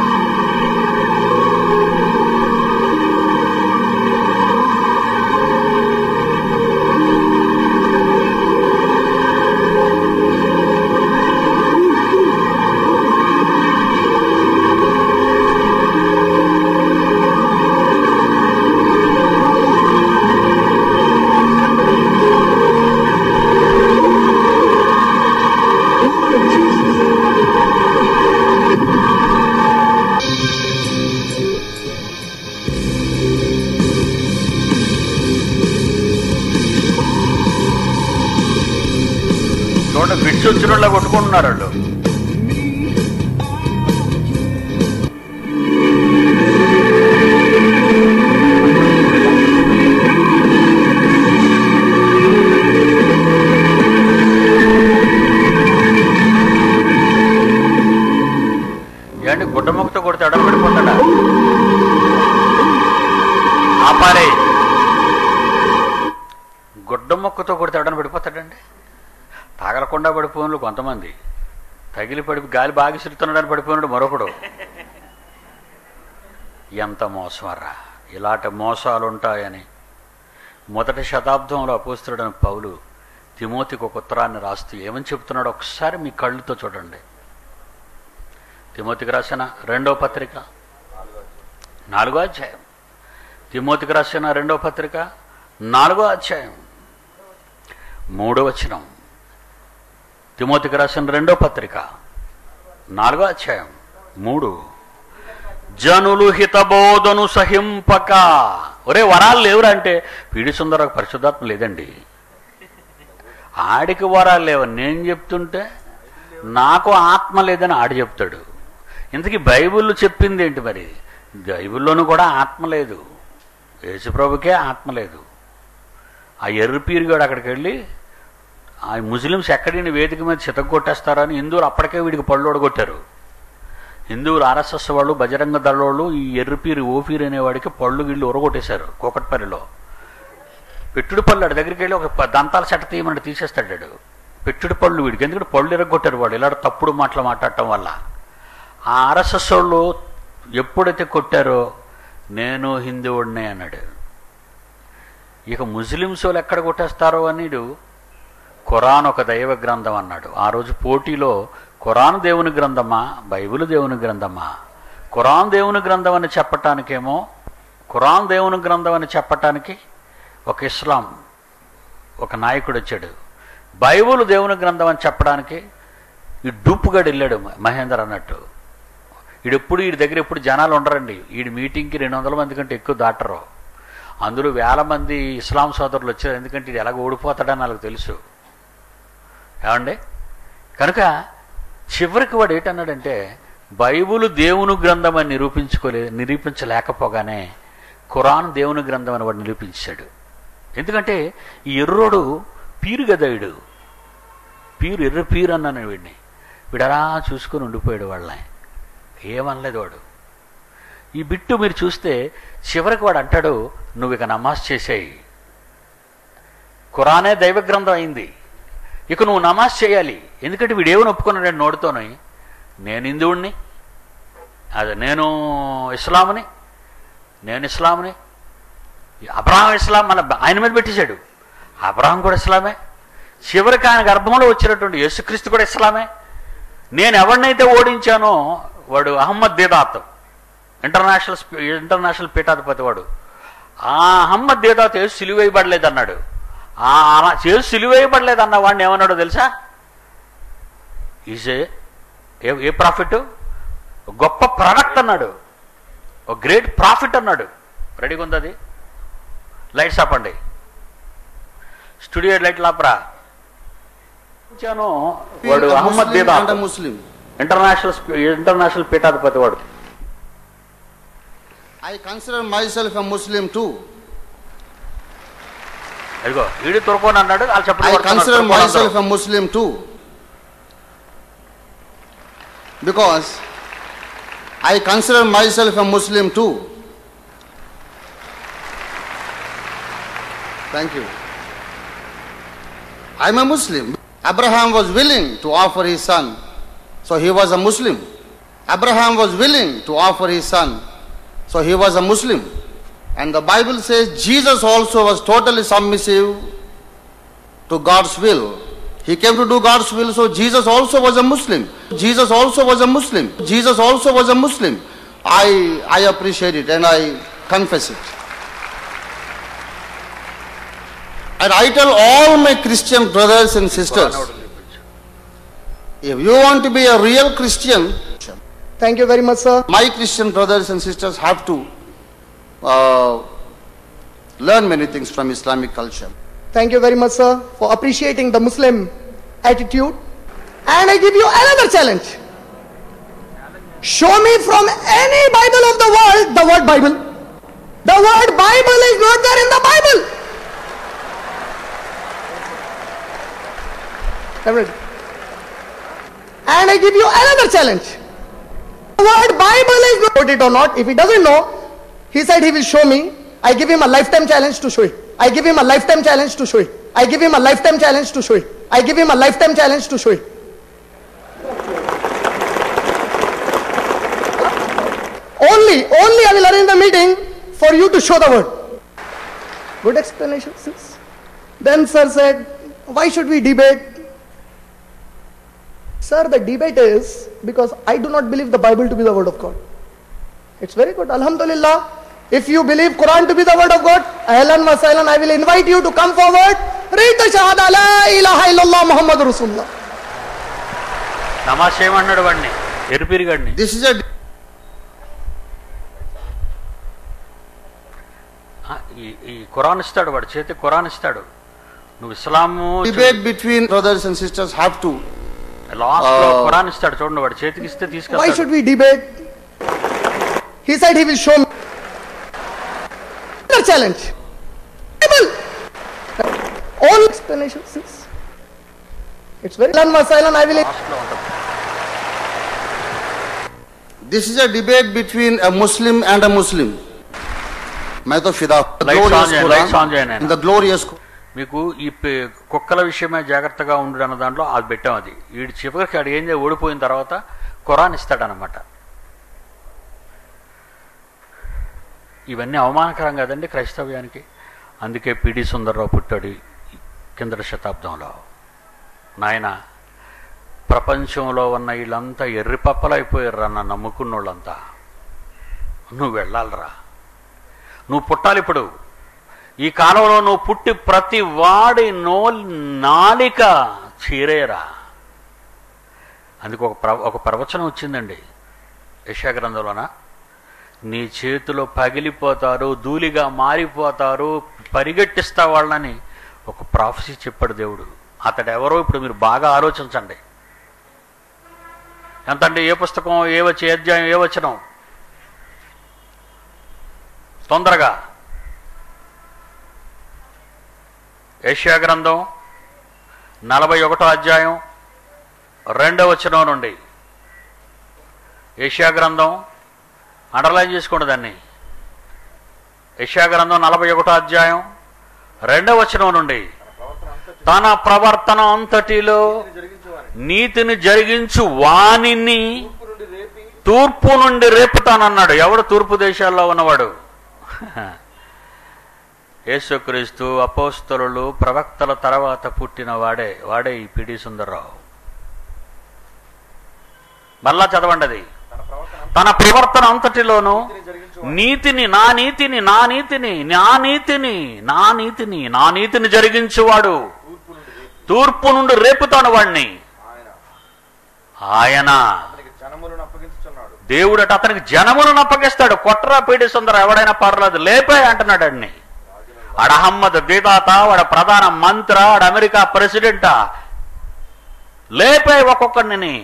ఫిట్స్ వచ్చిన వాళ్ళ కొట్టుకుంటున్నారు వాళ్ళు. ఏంటి గుడ్డముక్కతో కొడితే అడగ పడిపోతాడా? ఆపారే, గుడ్డముక్కతో కొడితే అడగ పడిపోతాడండి. తగలకుండా పడిపోయినలు కొంతమంది, తగిలి గాలి బాగా సిరుతున్నాడని పడిపోయినాడు మరొకడు. ఎంత మోసమరా! ఇలాంటి మోసాలు ఉంటాయని మొదటి శతాబ్దంలో అపోస్తలుడైన పౌలు తిమోతికి ఒక ఉత్తరాన్ని రాస్తూ ఏమని చెప్తున్నాడు ఒకసారి మీ కళ్ళుతో చూడండి. తిమోతికి రాసిన 2వ పత్రిక 4వ అధ్యాయం. తిమోతికి రాసిన 2వ పత్రిక 4వ అధ్యాయం 3వ వచనం. తిమోతికి రాసిన 2వ పత్రిక 4వ అధ్యాయం 3. జనులు హితబోధను సహింపక. ఒరే వరాలు లేవురా అంటే పీడి సుందర పరిశుద్ధాత్మ లేదండి. ఆడికి వరాలు లేవని నేను చెప్తుంటే నాకు ఆత్మ లేదని ఆడి చెప్తాడు. ఇంతకీ బైబిల్లో చెప్పింది ఏంటి మరి? బైబిల్లోనూ కూడా ఆత్మ లేదు, యేసుప్రభుకే ఆత్మ లేదు. ఆ ఎర్రపీరుగాడు అక్కడికి వెళ్ళి ఆ ముస్లిమ్స్ ఎక్కడిని వేదిక మీద చితగొట్టేస్తారని హిందువులు అప్పటికే వీడికి పళ్ళు ఒడగొట్టారు. హిందువులు ఆర్ఎస్ఎస్ వాళ్ళు, బజరంగ దళోళ్ళు ఈ ఎర్రపీరు ఓపీరు అనేవాడికి పళ్ళు గిళ్ళు ఒరగొట్టేశారు కూకట్పల్లిలో. పెట్టుడు పళ్ళు ఆడి దగ్గరికి వెళ్ళి ఒక దంతాల చెట్ట తీయమని తీసేస్తాడు. పెట్టుడు పళ్ళు వీడికి, ఎందుకంటే పళ్ళు ఎరగొట్టారు వాడు ఇలా తప్పుడు మాటలు మాట్లాడటం వల్ల. ఆ ఆర్ఎస్ఎస్ వాళ్ళు ఎప్పుడైతే కొట్టారో నేను హిందువుడినే అన్నాడు. ఇక ముస్లిమ్స్ వాళ్ళు ఎక్కడ కొట్టేస్తారో అని ఖురాన్ ఒక దైవ గ్రంథం అన్నాడు. ఆ రోజు పోటీలో ఖురాన్ దేవుని గ్రంథమా, బైబిల్ దేవుని గ్రంథమా? ఖురాన్ దేవుని గ్రంథం అని చెప్పటానికేమో, ఖురాన్ దేవుని గ్రంథం అని చెప్పటానికి ఒక ఇస్లాం ఒక నాయకుడు వచ్చాడు. బైబిల్ దేవుని గ్రంథం అని చెప్పడానికి ఈ డూపుగాడు వెళ్ళాడు మహేందర్ అన్నట్టు. వీడి దగ్గర ఎప్పుడు జనాలు ఉండరండి. వీడి మీటింగ్కి 200 మంది కంటే ఎక్కువ దాటరు. అందులో 1000 మంది ఇస్లాం సోదరులు వచ్చారు. ఎందుకంటే ఇది ఎలాగ ఓడిపోతాడని వాళ్ళకి తెలుసు ఏమండి. కనుక చివరికి వాడు ఏంటన్నాడంటే బైబిల్ దేవుని గ్రంథం అని నిరూపించలేకపోగానే ఖురాన్ దేవుని గ్రంథం అని వాడు నిరూపించాడు. ఎందుకంటే ఈ ఎర్రోడు పీరు కదా, ఎర్ర పీరు అన్నాను వీడిని. వీడు అలా చూసుకొని ఉండిపోయాడు. వాళ్ళని ఏమనలేదు వాడు. ఈ బిట్టు మీరు చూస్తే చివరికి వాడు అంటాడు, నువ్వు ఇక నమాజ్ చేసేయి, ఖురానే దైవ గ్రంథం అయింది, ఇక నువ్వు నమాజ్ చేయాలి. ఎందుకంటే వీడేమని ఒప్పుకున్నాడు నోటితోని, నేను హిందువుణ్ణి, అదే నేను ఇస్లాంని, అబ్రహాం ఇస్లాం మన ఆయన మీద పెట్టేశాడు. అబ్రహాం కూడా ఇస్లామే, చివరికి ఆయన గర్భంలో వచ్చినటువంటి యేసుక్రీస్తు కూడా ఇస్లామే. నేను ఎవరినైతే ఓడించానో వాడు అహ్మద్ దీదాత్, ఇంటర్నేషనల్ పీఠాధిపతి వాడు. ఆ అహ్మద్ దీదాత్ యేసు సిలువేయబడలేదు అన్నాడు. యేసు సిలువేయబడలేదు అన్న వాడిని ఏమన్నాడో తెలుసా? ఏ ప్రాఫిట్, గొప్ప ప్రవక్త అన్నాడు, ఒక గ్రేట్ ప్రాఫిట్ అన్నాడు. రెడీగా ఉంది అది, లైట్స్ ఆపండి, స్టూడియో లైట్ లాపరా. వాడు అహ్మద్ దీదాత్, Muslim. ఇంటర్నేషనల్ పీఠాధిపతి వాడు. I consider myself a Muslim too. అదిగో వీడు తురుకోని అన్నాడు, వాళ్ళు I చెప్పండి. consider myself a Muslim too. Because I consider myself a Muslim too. Thank you. I am a Muslim. Abraham was willing to offer his son, so he was a Muslim. Abraham was willing to offer his son, so he was a Muslim. And the Bible says Jesus also was totally submissive to God's will. He came to do God's will, so Jesus also was a Muslim. Jesus also was a Muslim. Jesus also was a Muslim. I appreciate it and I confess it. And I tell all my Christian brothers and sisters, if you want to be a real Christian, Thank you very much, sir. my Christian brothers and sisters have to learn many things from Islamic culture. Thank you very much, sir, for appreciating the Muslim attitude. And I give you another challenge. Show me from any Bible of the world the word Bible. The word Bible is not there in the Bible. And I give you another challenge. The word Bible is not it or not. If he doesn't know, he said he will show me. I give him a lifetime challenge to show it. I give him a lifetime challenge to show it. I give him a lifetime challenge to show it. I give him a lifetime challenge to show it. Only I will arrange the meeting for you to show the word. Good explanation, sis. Then sir said, why should we debate? Sir, the debate is because I do not believe the Bible to be the word of God. It's very good. Alhamdulillah. If you believe Quran to be the word of God, ahlan wa sahlan, I will invite you to come forward. Read the Shahada, La ilaha illallah Muhammadur Rasulullah. నమాజ్ చేయమన్నాడు వాడిని, ఎరుపిరిగాడిని. This is a ఈ ఖురాన్ ఇస్తాడు, వాడి చేతి ఖురాన్ ఇస్తాడు. నువ్వు Islam debate between brothers and sisters have to. Last లో ఖురాన్ ఇస్తాడు చూడండి, వాడి చేతికి ఇస్తే Why తీసుకెళ్తాడు. should we debate? He said he will show me. Another challenge. Bible. All explanations. It's very ahlan wa sahlan, I will. Last లో ఉంటుంది. This is a debate between a Muslim and a Muslim. मैं तो फिदा Lights on చేయను. in the glorious మీకు ఈ కుక్కల విషయమే జాగ్రత్తగా ఉండు అన్న దాంట్లో అది పెట్టాం. అది వీడి చివరికి ఆడు ఏం ఓడిపోయిన తర్వాత ఖురాన్ ఇస్తాడనమాట. ఇవన్నీ అవమానకరం కదండి క్రైస్తవ్యానికి. అందుకే పిడి సుందర్రావు పుట్టాడు కిందటి శతాబ్దంలో. నాయన, ప్రపంచంలో ఉన్న వీళ్ళంతా ఎర్రిపప్పలైపోయారు రా, నన్ను నమ్ముకున్న వాళ్ళంతా. నువ్వు వెళ్ళాలరా, నువ్వు పుట్టాలి. ఇప్పుడు ఈ కాలంలో నువ్వు పుట్టి ప్రతి వాడి నాలిక చీరేరా. అందుకు ఒక ప్రవచనం వచ్చిందండి యెషయా గ్రంథంలోన. నీ చేతిలో పగిలిపోతారు, ధూళిగా మారిపోతారు, పరిగెట్టిస్తా వాళ్ళని ఒక ప్రాఫెసీ చెప్పాడు దేవుడు. అతడెవరో ఇప్పుడు మీరు బాగా ఆలోచించండి. ఎంతంటే ఏ పుస్తకం, ఏ అధ్యాయం, ఏ వచనం? తొందరగా యెషయా గ్రంథం 41వ అధ్యాయం 2వ వచనం నుండి. యెషయా గ్రంథం అండర్లైన్ చేసుకోండి దాన్ని. యెషయా గ్రంథం 41వ అధ్యాయం 2వ వచనం నుండి, తన ప్రవర్తన అంతటిలో నీతిని జరిగించు వానిని తూర్పు నుండి రేపుతానన్నాడు. ఎవడు తూర్పు దేశాల్లో ఉన్నవాడు? యేసుక్రీస్తు, అపోస్తలులు, ప్రవక్తల తర్వాత పుట్టిన వాడే ఈ పిడి సుందర్రావు. మళ్ళా చదవండి అది. తన ప్రవర్తన అంతటిలోనూ నీతిని నా నీతిని నా నీతిని నా నీతిని నా నీతిని నా నీతిని జరిగించువాడు తూర్పు నుండి రేపుతాను వాడిని. ఆయన దేవుడట అతనికి జనములను అప్పగిస్తాడు. కొట్రా పీడి సుందర ఎవడైనా పర్లేదు, లేపే అంటున్నాడు అన్ని. ఆడ అహ్మద్ దీదాత, వాడ ప్రధాన మంత్రి, ఆడ అమెరికా ప్రెసిడెంటా, లేపే ఒక్కొక్కడిని.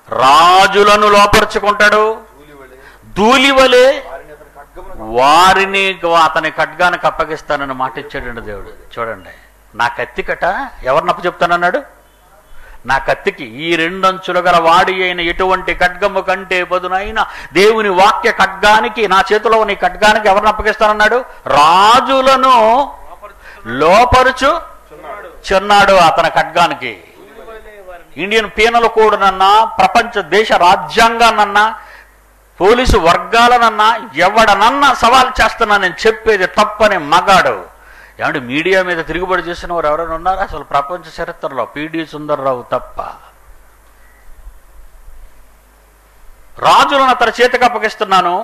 రాజులను లోపరుచుకుంటాడు, ధూళివలే వారిని అతని ఖడ్గానికి అప్పగిస్తానని మాట ఇచ్చాడండి దేవుడు. చూడండి, నా కత్తికట ఎవరిని అప్పచెప్తానన్నాడు? నా కత్తికి, ఈ రెండంచులు గల వాడి అయిన ఎటువంటి ఖడ్గము కంటే పదునైన దేవుని వాక్య ఖడ్గానికి, నా చేతిలో ఉన్న ఈ ఖడ్గానికి ఎవరిని అప్పగిస్తానన్నాడు? రాజులను లోపరుచుచున్నాడు అతని ఖడ్గానికి. ఇండియన్ పీనల్ కోడ్నన్నా, ప్రపంచ దేశ రాజ్యాంగాన్నన్నా, పోలీసు వర్గాలనన్నా ఎవడనన్నా సవాల్ చేస్తున్నా, నేను చెప్పేది తప్పని మగాడు. ఏమంటే మీడియా మీద తిరుగుబడి చేసిన వారు ఎవరైనా ఉన్నారా అసలు ప్రపంచ చరిత్రలో? పిడి సుందర్రావు తప్ప. రాజులను అతని చేతికి అప్పగిస్తున్నాను,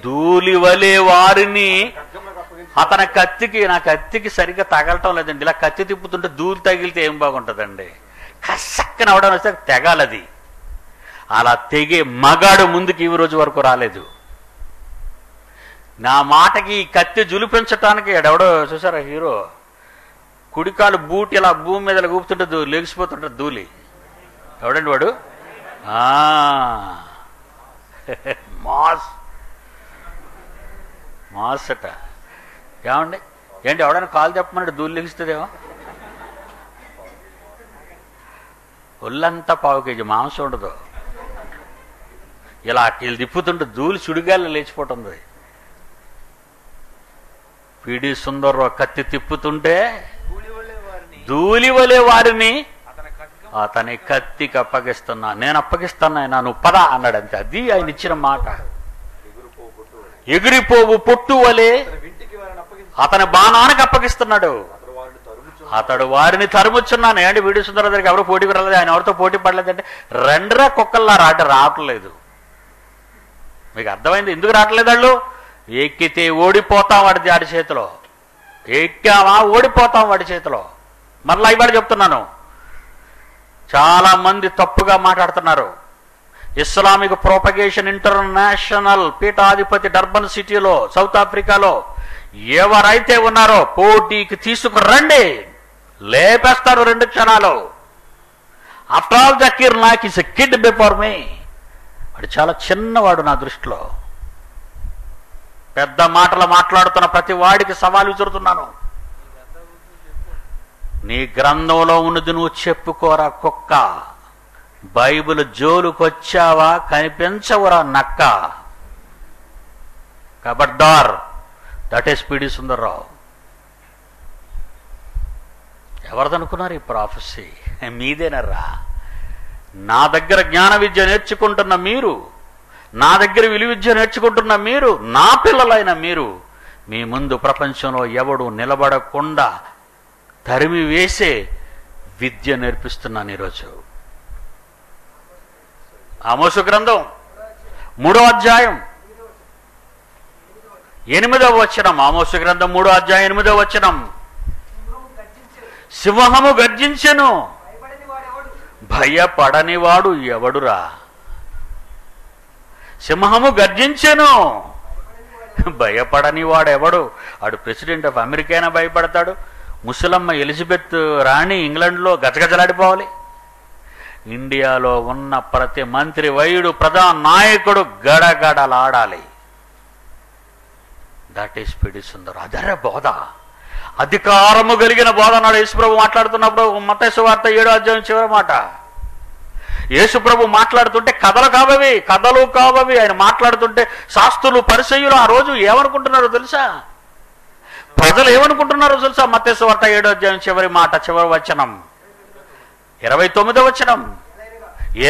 ధూళివలే వారిని అతని కత్తికి. నా కత్తికి సరిగ్గా తగలటం లేదండి. ఇలా కత్తి తిప్పుతుంటే ధూళి తగిలితే ఏం బాగుంటుందండి? కసక్కన అవడం వస్తే తెగాలది. అలా తెగే మగాడు ముందుకు ఈ రోజు వరకు రాలేదు. నా మాటకి కత్తి జులిపించటానికి ఎవడో చూసారా హీరో, కుడికాలు బూట్ ఇలా భూమి మీద ఊపుతుంటే లెగిసిపోతుంటాడు ధూళి. ఎవడండి వాడు? మాస్ అట. ఏమండి ఏంటి ఎవడైనా కాలు చెప్పమన్నాడు ధూళి లెగిస్తుందేమో. ఒళ్ళంతా 1/4 కేజీ మాంసం ఉండదు. ఇలా వీళ్ళు తిప్పుతుంటే ధూళి సుడిగాల్లో లేచిపోతుంది. పిడి సుందర్రావు కత్తి తిప్పుతుంటే ధూళివలే వారిని అతని కత్తికి అప్పగిస్తున్నా, నేను అప్పగిస్తున్నా, నువ్వు పద అన్నాడు. అంతే, అది ఆయన ఇచ్చిన మాట. ఎగిరిపోవు పొట్టు వలే అతని బాణానికి అప్పగిస్తున్నాడు. అతడు వారిని తరుముచున్నాను. ఏంటి పిడి సుందర్రావు దగ్గరికి ఎవరు పోటీకి రాలేదు, ఆయన ఎవరితో పోటీ పడలేదంటే, రెండరా కుక్కల్లా రావట్లేదు. మీకు అర్థమైంది ఎందుకు రావట్లేదు? వాళ్ళు ఎక్కితే ఓడిపోతాం వాడి చేతిలో, ఎక్కామా ఓడిపోతాం వాడి చేతిలో. మరలా ఇవాళ చెప్తున్నాను, చాలా మంది తప్పుగా మాట్లాడుతున్నారు. ఇస్లామిక్ ప్రొపగేషన్ ఇంటర్నేషనల్ పీఠాధిపతి డర్బన్ సిటీలో, సౌత్ ఆఫ్రికాలో ఎవరైతే ఉన్నారో పోటీకి తీసుకురండి, లేపేస్తారు 2 క్షణాలు. After all Zakir Naik is a kid before me. వాడు చాలా చిన్నవాడు నా దృష్టిలో. పెద్ద మాటలు మాట్లాడుతున్న ప్రతి వాడికి సవాలు విసురుతున్నాను. నీ గ్రంథంలో ఉన్నది నువ్వు చెప్పుకోరా కుక్క. బైబిల్ జోలుకొచ్చావా కనిపించవురా నక్క. కబడ్దార్. దట్ ఈస్ పిడి సుందర్రావు. ఎవరిదనుకున్నారు ఈ ప్రాఫెసీ? మీదేనరా. నా దగ్గర జ్ఞాన విద్య నేర్చుకుంటున్న మీరు, నా దగ్గర విలువ విద్య నేర్చుకుంటున్న మీరు, నా పిల్లలైన మీరు, మీ ముందు ప్రపంచంలో ఎవడు నిలబడకుండా తరిమి వేసే విద్య నేర్పిస్తున్నాను ఈరోజు. ఆమోసు గ్రంథం 3వ అధ్యాయం 8వ వచనం. ఆమోసు గ్రంథం 3వ అధ్యాయం 8వ వచనం. సింహము గర్జించెను, భయపడనివాడు ఎవడురా? సింహము గర్జించెను, భయపడని వాడు ఎవడు? ఆడు ప్రెసిడెంట్ ఆఫ్ అమెరికా అయినా భయపడతాడు. ముసలమ్మ ఎలిజబెత్ రాణి ఇంగ్లాండ్లో గజగజలాడిపోవాలి. ఇండియాలో ఉన్న ప్రతి మంత్రి, వైడు, ప్రధాన నాయకుడు గడగడలాడాలి. దట్ ఈస్ పిడి సుందర్. అదరే బోధ, అధికారము కలిగిన బోధ అన్నాడు యేసుప్రభు మాట్లాడుతున్నప్పుడు. మత్తయి సువార్త 7వ అధ్యాయం చివరి మాట. యేసు ప్రభు మాట్లాడుతుంటే కథలు కావవి. ఆయన మాట్లాడుతుంటే శాస్త్రులు పరిసయ్యులు ఆ రోజు ఏమనుకుంటున్నారో తెలుసా? ప్రజలు ఏమనుకుంటున్నారో తెలుసా? మత్తయి సువార్త 7వ అధ్యాయం చివరి మాట, చివరి వచనం 29వ వచనం.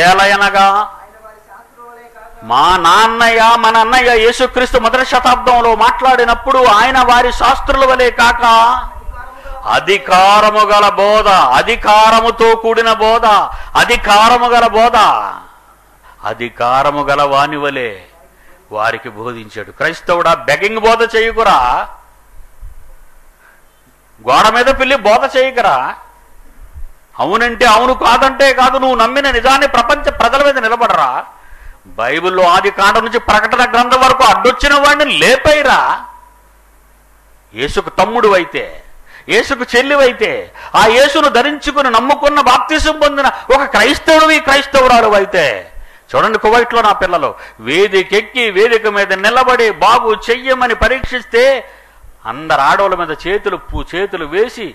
ఏలయనగా మన అన్నయ్య యేసుక్రీస్తు మొదటి శతాబ్దంలో మాట్లాడినప్పుడు ఆయన వారి శాస్త్రుల వలె కాక అధికారము గల బోధ, అధికారముతో కూడిన బోధ, అధికారము గల వాని వలె వారికి బోధించాడు. క్రైస్తవుడా, బెగింగ్ బోధ చేయకురా, గోడ మీద పిల్లి బోధ చేయకురా. అవునంటే అవును, కాదంటే కాదు. నువ్వు నమ్మిన నిజాన్ని ప్రపంచ ప్రజల మీద నిలబడరా. బైబిల్లో ఆది కాండం నుంచి ప్రకటన గ్రంథం వరకు అడ్డొచ్చిన వాడిని లేపైరా. యేసుకు తమ్ముడు అయితే, యేసుకు చెల్లివైతే, ఆ యేసును ధరించుకుని నమ్ముకున్న బాప్తిసం పొందిన ఒక క్రైస్తవురాలు అయితే, చూడండి కువైట్లో నా పిల్లలు వేదికెక్కి వేదిక మీద నిలబడి బాగు చెయ్యమని పరీక్షిస్తే అందరు ఆడవాళ్ళ మీద చేతులు వేసి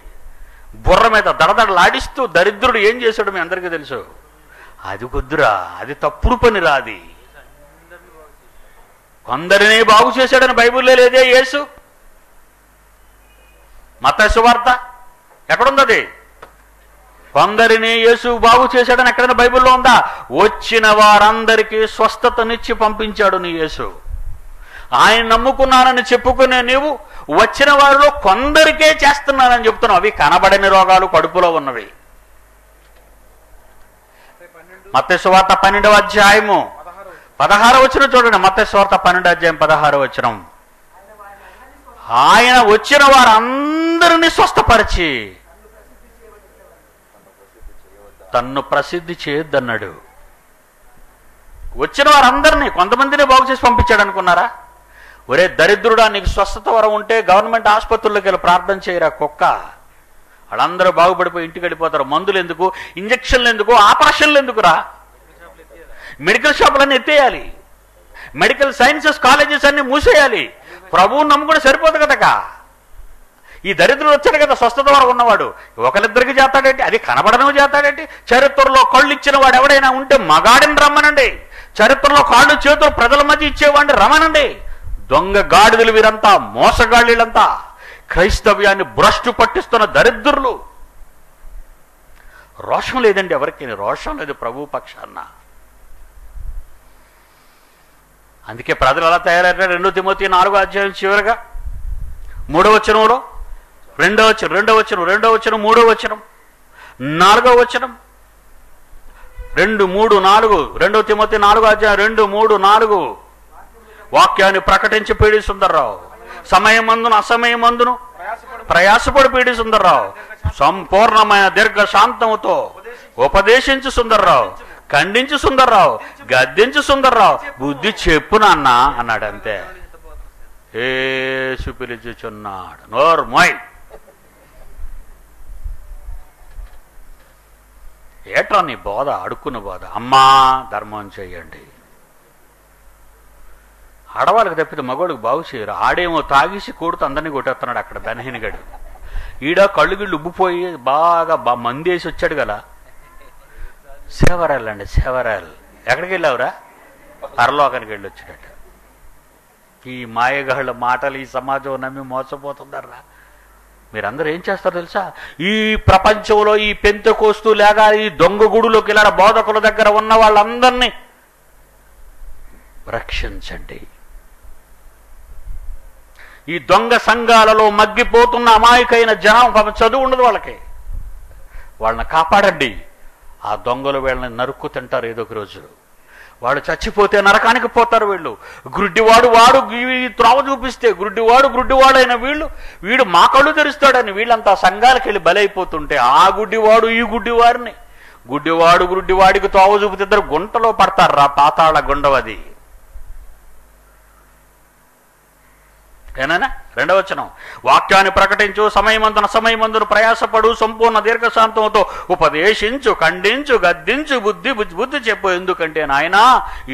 బుర్ర మీద దడదడలాడిస్తూ దరిద్రుడు ఏం చేశాడు మీ అందరికీ తెలుసు. అది కొద్దురా, అది తప్పుడు పని రాది. కొందరిని బాగు చేశాడని బైబిల్లో లేదే యేసు. మత్తయి సువార్త ఎక్కడుంది? కొందరిని యేసు బాగు చేశాడని ఎక్కడైనా బైబిల్లో ఉందా? వచ్చిన వారందరికీ స్వస్థతనిచ్చి పంపించాడు నీ యేసు. ఆయన నమ్ముకున్నానని చెప్పుకునే నీవు వచ్చిన వారిలో కొందరికే చేస్తున్నానని చెప్తున్నావు. అవి కనబడని రోగాలు, కడుపులో ఉన్నవి. మత్తయి సువార్త 12వ అధ్యాయము 16వ వచనం చూడండి. మత్తయి సువార్త 12వ అధ్యాయం 16వ వచనం. ఆయన వచ్చిన వారందరినీ స్వస్థపరిచి తన్ను ప్రసిద్ధి చేయొద్దన్నాడు. వచ్చిన వారందరినీ, కొంతమందిని బాగు చేసి పంపించాడు అనుకున్నారా? ఒరే దరిద్రుడా, నీకు స్వస్థత వరం ఉంటే గవర్నమెంట్ ఆసుపత్రుల్లోకి వెళ్ళి ప్రార్థన చేయరా కుక్క. వాళ్ళందరూ బాగుపడిపోయి ఇంటికి వెళ్ళిపోతారు. మందులు ఎందుకు, ఇంజక్షన్లు ఎందుకు, ఆపరేషన్లు ఎందుకురా? మెడికల్ షాపులన్నీ ఎత్తేయాలి, మెడికల్ సైన్సెస్ కాలేజెస్ అన్ని మూసేయాలి. ప్రభువుని నమ్ముకుంటే సరిపోదు కదకా. ఈ దరిద్రుడు వచ్చాడు కదా స్వస్థత వరం ఉన్నవాడు, ఒకరిద్దరికి చేస్తాడేంటి? అది కనబడను చేస్తాడేంటి? చరిత్రలో కళ్ళు ఇచ్చిన వాడు ఎవడైనా ఉంటే మగాడిని రమ్మనండి. చరిత్రలో కాళ్ళు చేతులు ప్రజల మధ్య ఇచ్చేవాడిని రమ్మనండి. దొంగ గాడిదలు వీరంతా, మోసగాళ్ళంతా, క్రైస్తవ్యాన్ని భ్రష్టు పట్టిస్తున్న దరిద్రులు. రోషం లేదండి ఎవరికి, రోషం లేదు ప్రభు పక్షాన. అందుకే ప్రజలు అలా తయారయ్యారు. 2 తిమోతి 4వ అధ్యాయం చివరిగా 3వ వచనంలో, 2వ వచనం, 3వ వచనం, 4వ వచనం, 2, 3, 4, 2 తిమోతి 4వ అధ్యాయం 2, 3, 4 వాక్యాన్ని ప్రకటించి పీడి సుందర్రావు. సమయమందును అసమయమందును ప్రయాసపడి పీడి సుందర్రావు. సంపూర్ణమైన దీర్ఘ శాంతముతో ఉపదేశించు సుందర్రావు, ఖండించు సుందర్రావు, గద్దించు సుందర్రావు, బుద్ధి చెప్పు నాన్న అన్నాడు. అంతే. యేసు పిలుచుచున్నాడు. నోర్మోయ్. ఏట్రా నీ బోధ? అడుక్కున్న బోధ. అమ్మా ధర్మం చెయ్యండి. ఆడవాళ్ళకి తప్పితే మగవాడికి బాగు చేయరు. ఆడేమో తాగేసి కొడుతూ అందరినీ కొట్టేస్తున్నాడు అక్కడ బెనహీనగాడు. ఈడ కళ్ళు గిళ్ళు ఉబ్బిపోయి బాగా మందేసి వచ్చాడు కదా. సేవరాలు అండి, సేవరాలు. ఎక్కడికి వెళ్ళావురా? పరలోకానికి వెళ్ళి వచ్చాడట. ఈ మాయగాళ్ళ మాటలు ఈ సమాజం నమ్మి మోసపోతుందర్రా. మీరందరూ ఏం చేస్తారు తెలుసా? ఈ ప్రపంచంలో ఈ పెంతెకోస్తు లేక ఈ దొంగ గుడులోకి ఇలా బోధకుల దగ్గర ఉన్న వాళ్ళందరినీ రక్షించండి. ఈ దొంగ సంఘాలలో మగ్గిపోతున్న అమాయకైన జనం, చదువు ఉండదు వాళ్ళకి, వాళ్ళని కాపాడండి. ఆ దొంగలు వీళ్ళని నరుక్కు తింటారు ఏదో ఒక రోజు. వాళ్ళు చచ్చిపోతే నరకానికి పోతారు. వీళ్ళు గుడ్డివాడు త్రోవ చూపిస్తే గుడ్డివాడైన వీడు మా కళ్ళు తెరుస్తాడని వీళ్ళంతా సంఘాలకు వెళ్ళి బలైపోతుంటే ఆ గుడ్డివాడు ఈ గుడ్డివాడికి త్రోవ చూపితే ఇద్దరు గుంటలో పడతారు. పాతాళ గుండవది. ఏనా? 2వ వచనం. వాక్యాన్ని ప్రకటించు, సమయమందున అసమయమందును ప్రయాసపడు, సంపూర్ణ దీర్ఘశాంతంతో ఉపదేశించు, ఖండించు, గద్దించు, బుద్ధి చెప్పు. ఎందుకంటే నాయనా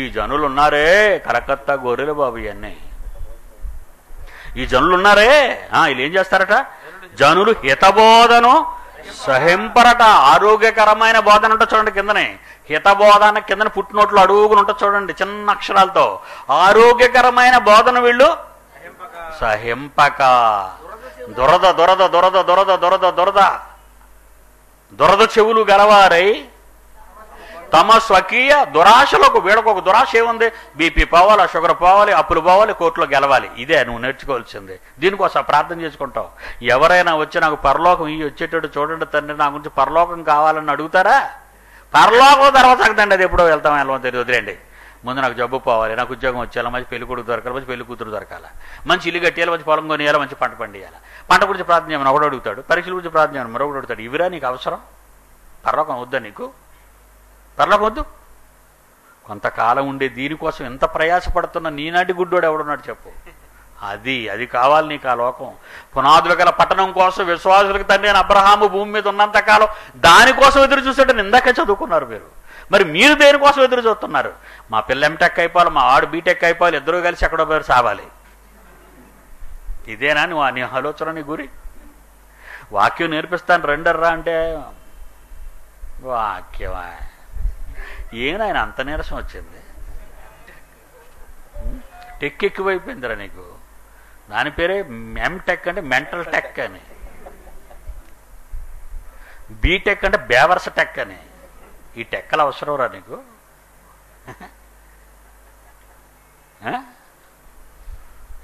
ఈ జనులు ఉన్నారే, కరకత్తా గొర్రెలు బాబు, ఇవన్నీ ఈ జనులు ఉన్నారే, వీళ్ళు ఏం చేస్తారట? జనులు హితబోధను సహింపరట. ఆరోగ్యకరమైన బోధన అంటే చూడండి కిందనే, హితబోధన కింద పుట్టినోట్లు అడుగుని ఉంటుంది చూడండి చిన్న అక్షరాలతో. ఆరోగ్యకరమైన బోధన వీళ్ళు సహింపక. దురద దురద దురద దురద దురద దురద దురద చెవులు గలవారై తమ స్వకీయ దురాశలకు. వీళ్ళకు ఒక దురాశ ఏముంది? బీపీ పోవాలి, షుగర్ పోవాలి, అప్పులు పోవాలి, కోర్టులో గెలవాలి. ఇదే నువ్వు నేర్చుకోవాల్సింది. దీనికోసం ప్రార్థన చేసుకుంటావు. ఎవరైనా వచ్చి నాకు పరలోకం ఈ వచ్చేటట్టు చూడండి తండ్రి, నా గురించి పరలోకం కావాలని అడుగుతారా? పరలోకం తర్వాత తగ్గదండి, అది ఎప్పుడో వెళ్ళమో తెలియదు, వదిలేండి. ముందు నాకు జబ్బు పోవాలి, నాకు ఉద్యోగం వచ్చేయాలి, మంచి పెళ్లి కొడుకు దొరకాలి, మంచి పెళ్లి కూతురు దొరకాలి, మంచి ఇల్లు కట్టేయాలి, మంచి పొలం కొనియాలి, మంచి పంట పండియాలి. పంట గురించి ప్రార్థన చేయమని ఒకడు అడుగుతాడు, పరీక్షల గురించి ప్రార్థన చేయమని మరొకటి అడుగుతాడు. ఇవిరా నీకు అవసరం? పరలోకం వద్దా నీకు? పరలోకం వద్దు? కొంతకాలం ఉండే దీనికోసం ఎంత ప్రయాసపడుతున్న నీనాటి గుడ్డోడు ఎవడున్నాడు చెప్పు? అది కావాలి నీకు ఆ లోకం. పునాదులు గల పట్టణం కోసం విశ్వాసులకు తండ్రి అయిన అబ్రహాము భూమి మీద ఉన్నంతకాలం దానికోసం ఎదురు చూసేటని ఇందాకే చదువుకున్నారు మీరు. మరి మీరు దేనికోసం ఎదురు చూస్తున్నారు? మా పిల్ల ఎంటెక్ అయిపోవాలి, మా ఆడు బీటెక్ అయిపోవాలి, ఇద్దరు కలిసి ఎక్కడో పేరు సావాలి. ఇదేనా నువ్వు నీ ఆలోచన, నీ గురి? వాక్యం నేర్పిస్తాను రెండర్రా అంటే వాక్యమా? ఏనాయన అంత నీరసం వచ్చింది? టెక్ ఎక్కువైపోయిందిరా నీకు. దాని పేరే ఎంటెక్ అంటే మెంటల్ టెక్ అని, బీటెక్ అంటే బేవర్స టెక్ అని. ఈ టెక్కలు అవసరం రా నీకు?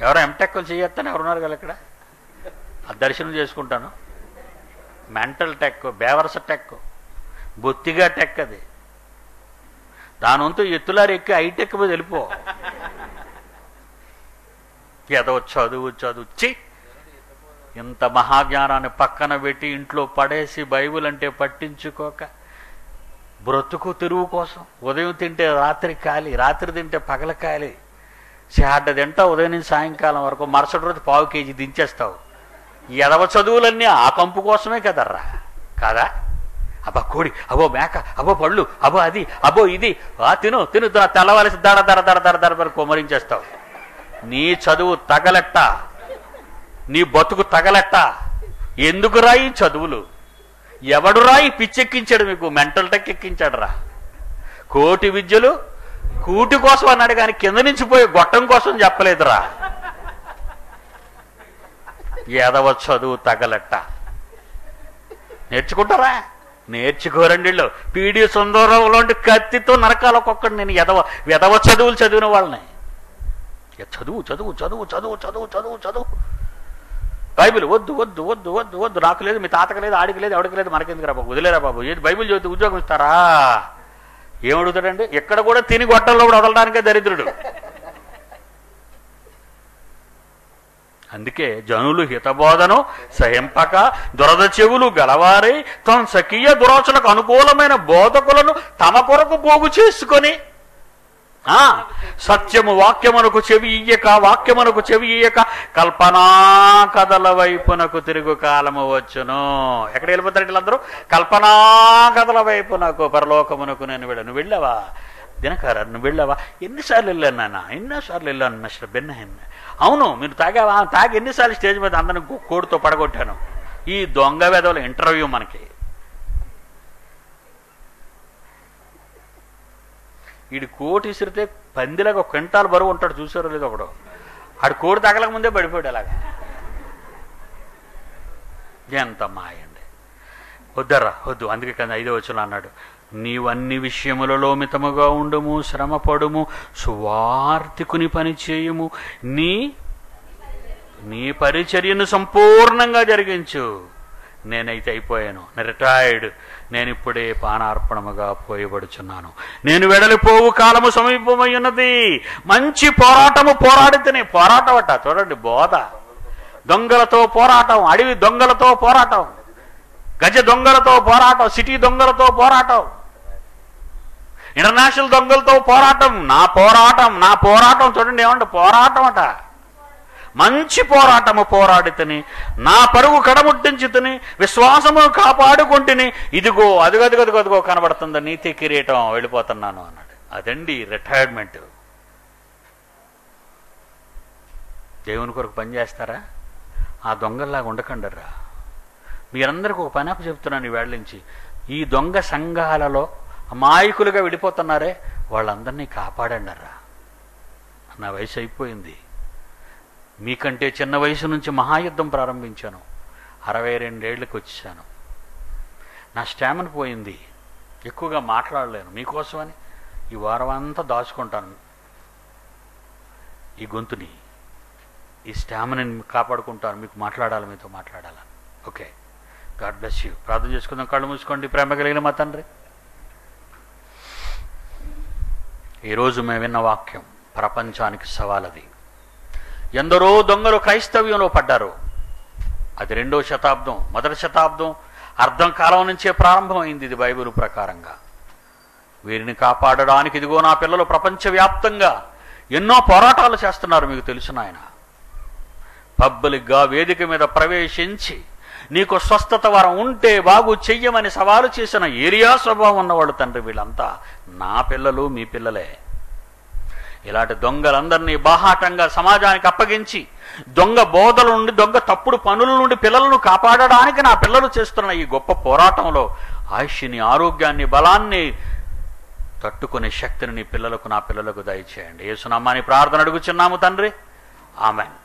ఎవరో ఎంటెక్కలు చేయొస్తాను ఎవరున్నారు కదా ఇక్కడ? ఆ దర్శనం చేసుకుంటాను. మెంటల్ టెక్, బేవర్స టెక్, బొత్తిగా టెక్. అది దాని వంతు ఎత్తులారు ఎక్కి హైటెక్ మీద వెళ్ళిపో. ఏదో చదువు ఇంత మహాజ్ఞానాన్ని పక్కన పెట్టి ఇంట్లో పడేసి బైబిల్ అంటే పట్టించుకోక బ్రతుకు తెరువు కోసం ఉదయం తింటే రాత్రి ఖాళీ, రాత్రి తింటే పగల ఖాళీ, షాడ్డ తింటా ఉదయం నుంచి సాయంకాలం వరకు, మరుసటి రోజు పావు కేజీ దించేస్తావు. ఎదవ చదువులన్నీ ఆ కంపు కోసమే కదర్రా, కాదా? అబ్బా కోడి, అబ్బో మేక, అబ్బో పళ్ళు, అబ్బో అది, అబ్బో ఇది, తిను తిను తెల్లవలసి దడ దర దర దర దర కొమరించేస్తావు. నీ చదువు తగలెట్ట, నీ బతుకు తగలెట్ట. ఎందుకు రాయి చదువులు? ఎవడు రాయి పిచ్చెక్కించాడు మీకు? మెంటల్ టెక్ ఎక్కించాడు రా. కోటి విద్యలు కూటి కోసం అన్నాడు కానీ కింద నుంచి పోయి గొట్టం కోసం చెప్పలేదురా. ఎదవ చదువు తగలెట్ట. నేర్చుకుంటారా? నేర్చుకోరండి. పీడి సుందరం లాంటి కత్తితో నరకాల ఒక్కొక్కడు. నేను ఎదవ చదువులు చదివిన వాళ్ళని. చదువు చదువు చదువు చదువు చదువు చదువు చదువు బైబిల్ వద్దు వద్దు వద్దు వద్దు వద్దు. నాకు లేదు, మీ తాతకు లేదు, ఆడికి లేదు, ఎవడికి లేదు, మనకెందుకు రా బాబు, వదిలేరా బాబు. ఏది బైబిల్ చదివితే ఉద్యోగం ఇస్తారా? ఏమడుగుతాడండి? ఎక్కడ కూడా తిని గొట్టంలో కూడా వదలడానికే దరిద్రుడు. అందుకే జనులు హితబోధను సహింపక దురద చెవులు గలవారై తమ స్వకీయ దురాచలకు అనుకూలమైన బోధకులను తమ కొరకు పోగు చేసుకొని సత్యము వాక్యమునకు చెవి ఇయ్యక కల్పనా కథల వైపునకు తిరుగు కాలము వచ్చును. ఎక్కడ వెళ్ళిపోతారు వీళ్ళందరూ? కల్పనా కథల వైపునకు. పరలోకమునకు నేను వెళ్ళాను. వెళ్ళావా దినకర? నువ్వు వెళ్ళావా? ఎన్నిసార్లు వెళ్ళాను నాన్న? ఎన్నోసార్లు వెళ్ళాను మిస్టర్ బెన్నహెన్. అవును, మీరు తాగావా? తాగి ఎన్నిసార్లు స్టేజ్ మీద అందరిని కోడితో పడగొట్టాను. ఈ దొంగ వేదవుల ఇంటర్వ్యూ మనకి. వీడి కోటి ఇసిరితే పందిలాగా ఒక క్వింటాల్ బరువు ఉంటాడు, చూసారో లేదు ఒకడు. ఆడు కోడి తగలక ముందే పడిపోయాడు అలాగా. ఎంత మాయండి. వద్దరా వద్దు. అందుకే కదా 5వ వచనం అన్నాడు, నీవన్ని విషయములలో మితముగా ఉండుము, శ్రమపడుము, సువార్తికుని పని చేయుము, నీ పరిచర్యను సంపూర్ణంగా జరిగించు. నేనైతే అయిపోయాను, నేను రిటైర్డ్. నేను ఇప్పుడే పానార్పణముగా పోయబడుచున్నాను. నేను వెడలిపోవు కాలము సమీపమై ఉన్నది. మంచి పోరాడితేనే పోరాటం అట. చూడండి, బోధ దొంగలతో పోరాటం, అడవి దొంగలతో పోరాటం, గజ దొంగలతో పోరాటం, సిటీ దొంగలతో పోరాటం, ఇంటర్నేషనల్ దొంగలతో పోరాటం. నా పోరాటం చూడండి, ఏమంటే పోరాటం అట. మంచి పోరాటము పోరాడితని, నా పరుగు కడముట్టించితని, విశ్వాసము కాపాడుకుంటుని, ఇదిగో అదిగో కనబడుతుంది నీతి కిరీటం, వెళ్ళిపోతున్నాను అన్నాడు. అదండి రిటైర్మెంట్. దేవుని కొరకు పనిచేస్తారా? ఆ దొంగల్లాగా ఉండకండరా. మీరందరికీ ఒక పని చెప్తున్నాను ఈవేళ నుంచి. ఈ దొంగ సంఘాలలో అమాయకులుగా విడిపోతున్నారే వాళ్ళందరినీ కాపాడండరా. నా వయసు అయిపోయింది, మీకంటే చిన్న వయసు నుంచి మహాయుద్ధం ప్రారంభించాను, 62 ఏళ్ళకి వచ్చాను, నా స్టామినా పోయింది, ఎక్కువగా మాట్లాడలేను. మీకోసమని ఈ వారం అంతా దాచుకుంటాను, ఈ గొంతుని, ఈ స్టామినాని కాపాడుకుంటాను, మీకు మాట్లాడాలి, మీతో మాట్లాడాలని. Okay, God bless you. ప్రార్థన చేసుకుందాం. కళ్ళు మూసుకోండి. ప్రేమ కలిగిన మా తండ్రి, ఈరోజు మేము విన్న వాక్యం ప్రపంచానికి సవాలది. ఎందరో దొంగలు క్రైస్తవ్యంలో పడ్డారు. అది 2వ శతాబ్దం, 1వ శతాబ్దం అర్ధం కాలం నుంచే ప్రారంభమైంది ఇది బైబిల్ ప్రకారంగా. వీరిని కాపాడడానికి ఇదిగో నా పిల్లలు ప్రపంచవ్యాప్తంగా ఎన్నో పోరాటాలు చేస్తున్నారు. మీకు తెలుసు నాయన, పబ్లిక్గా వేదిక మీద ప్రవేశించి నీకు స్వస్థత వరం ఉంటే బాగు చెయ్యమని సవాలు చేసిన ఏరియా స్వభావం ఉన్నవాళ్ళు తండ్రి. వీళ్ళంతా నా పిల్లలు, మీ పిల్లలే. ఇలాంటి దొంగలందరినీ బాహాటంగా సమాజానికి అప్పగించి దొంగ బోధల నుండి, దొంగ తప్పుడు పనుల నుండి పిల్లలను కాపాడడానికి నా పిల్లలు చేస్తున్న ఈ గొప్ప పోరాటంలో ఆయుష్ని, ఆరోగ్యాన్ని, బలాన్ని తట్టుకునే శక్తిని నీ పిల్లలకు, నా పిల్లలకు దయచేయండి. యేసు నామమున ప్రార్థన అడుగుచున్నాము తండ్రి, ఆమేన్.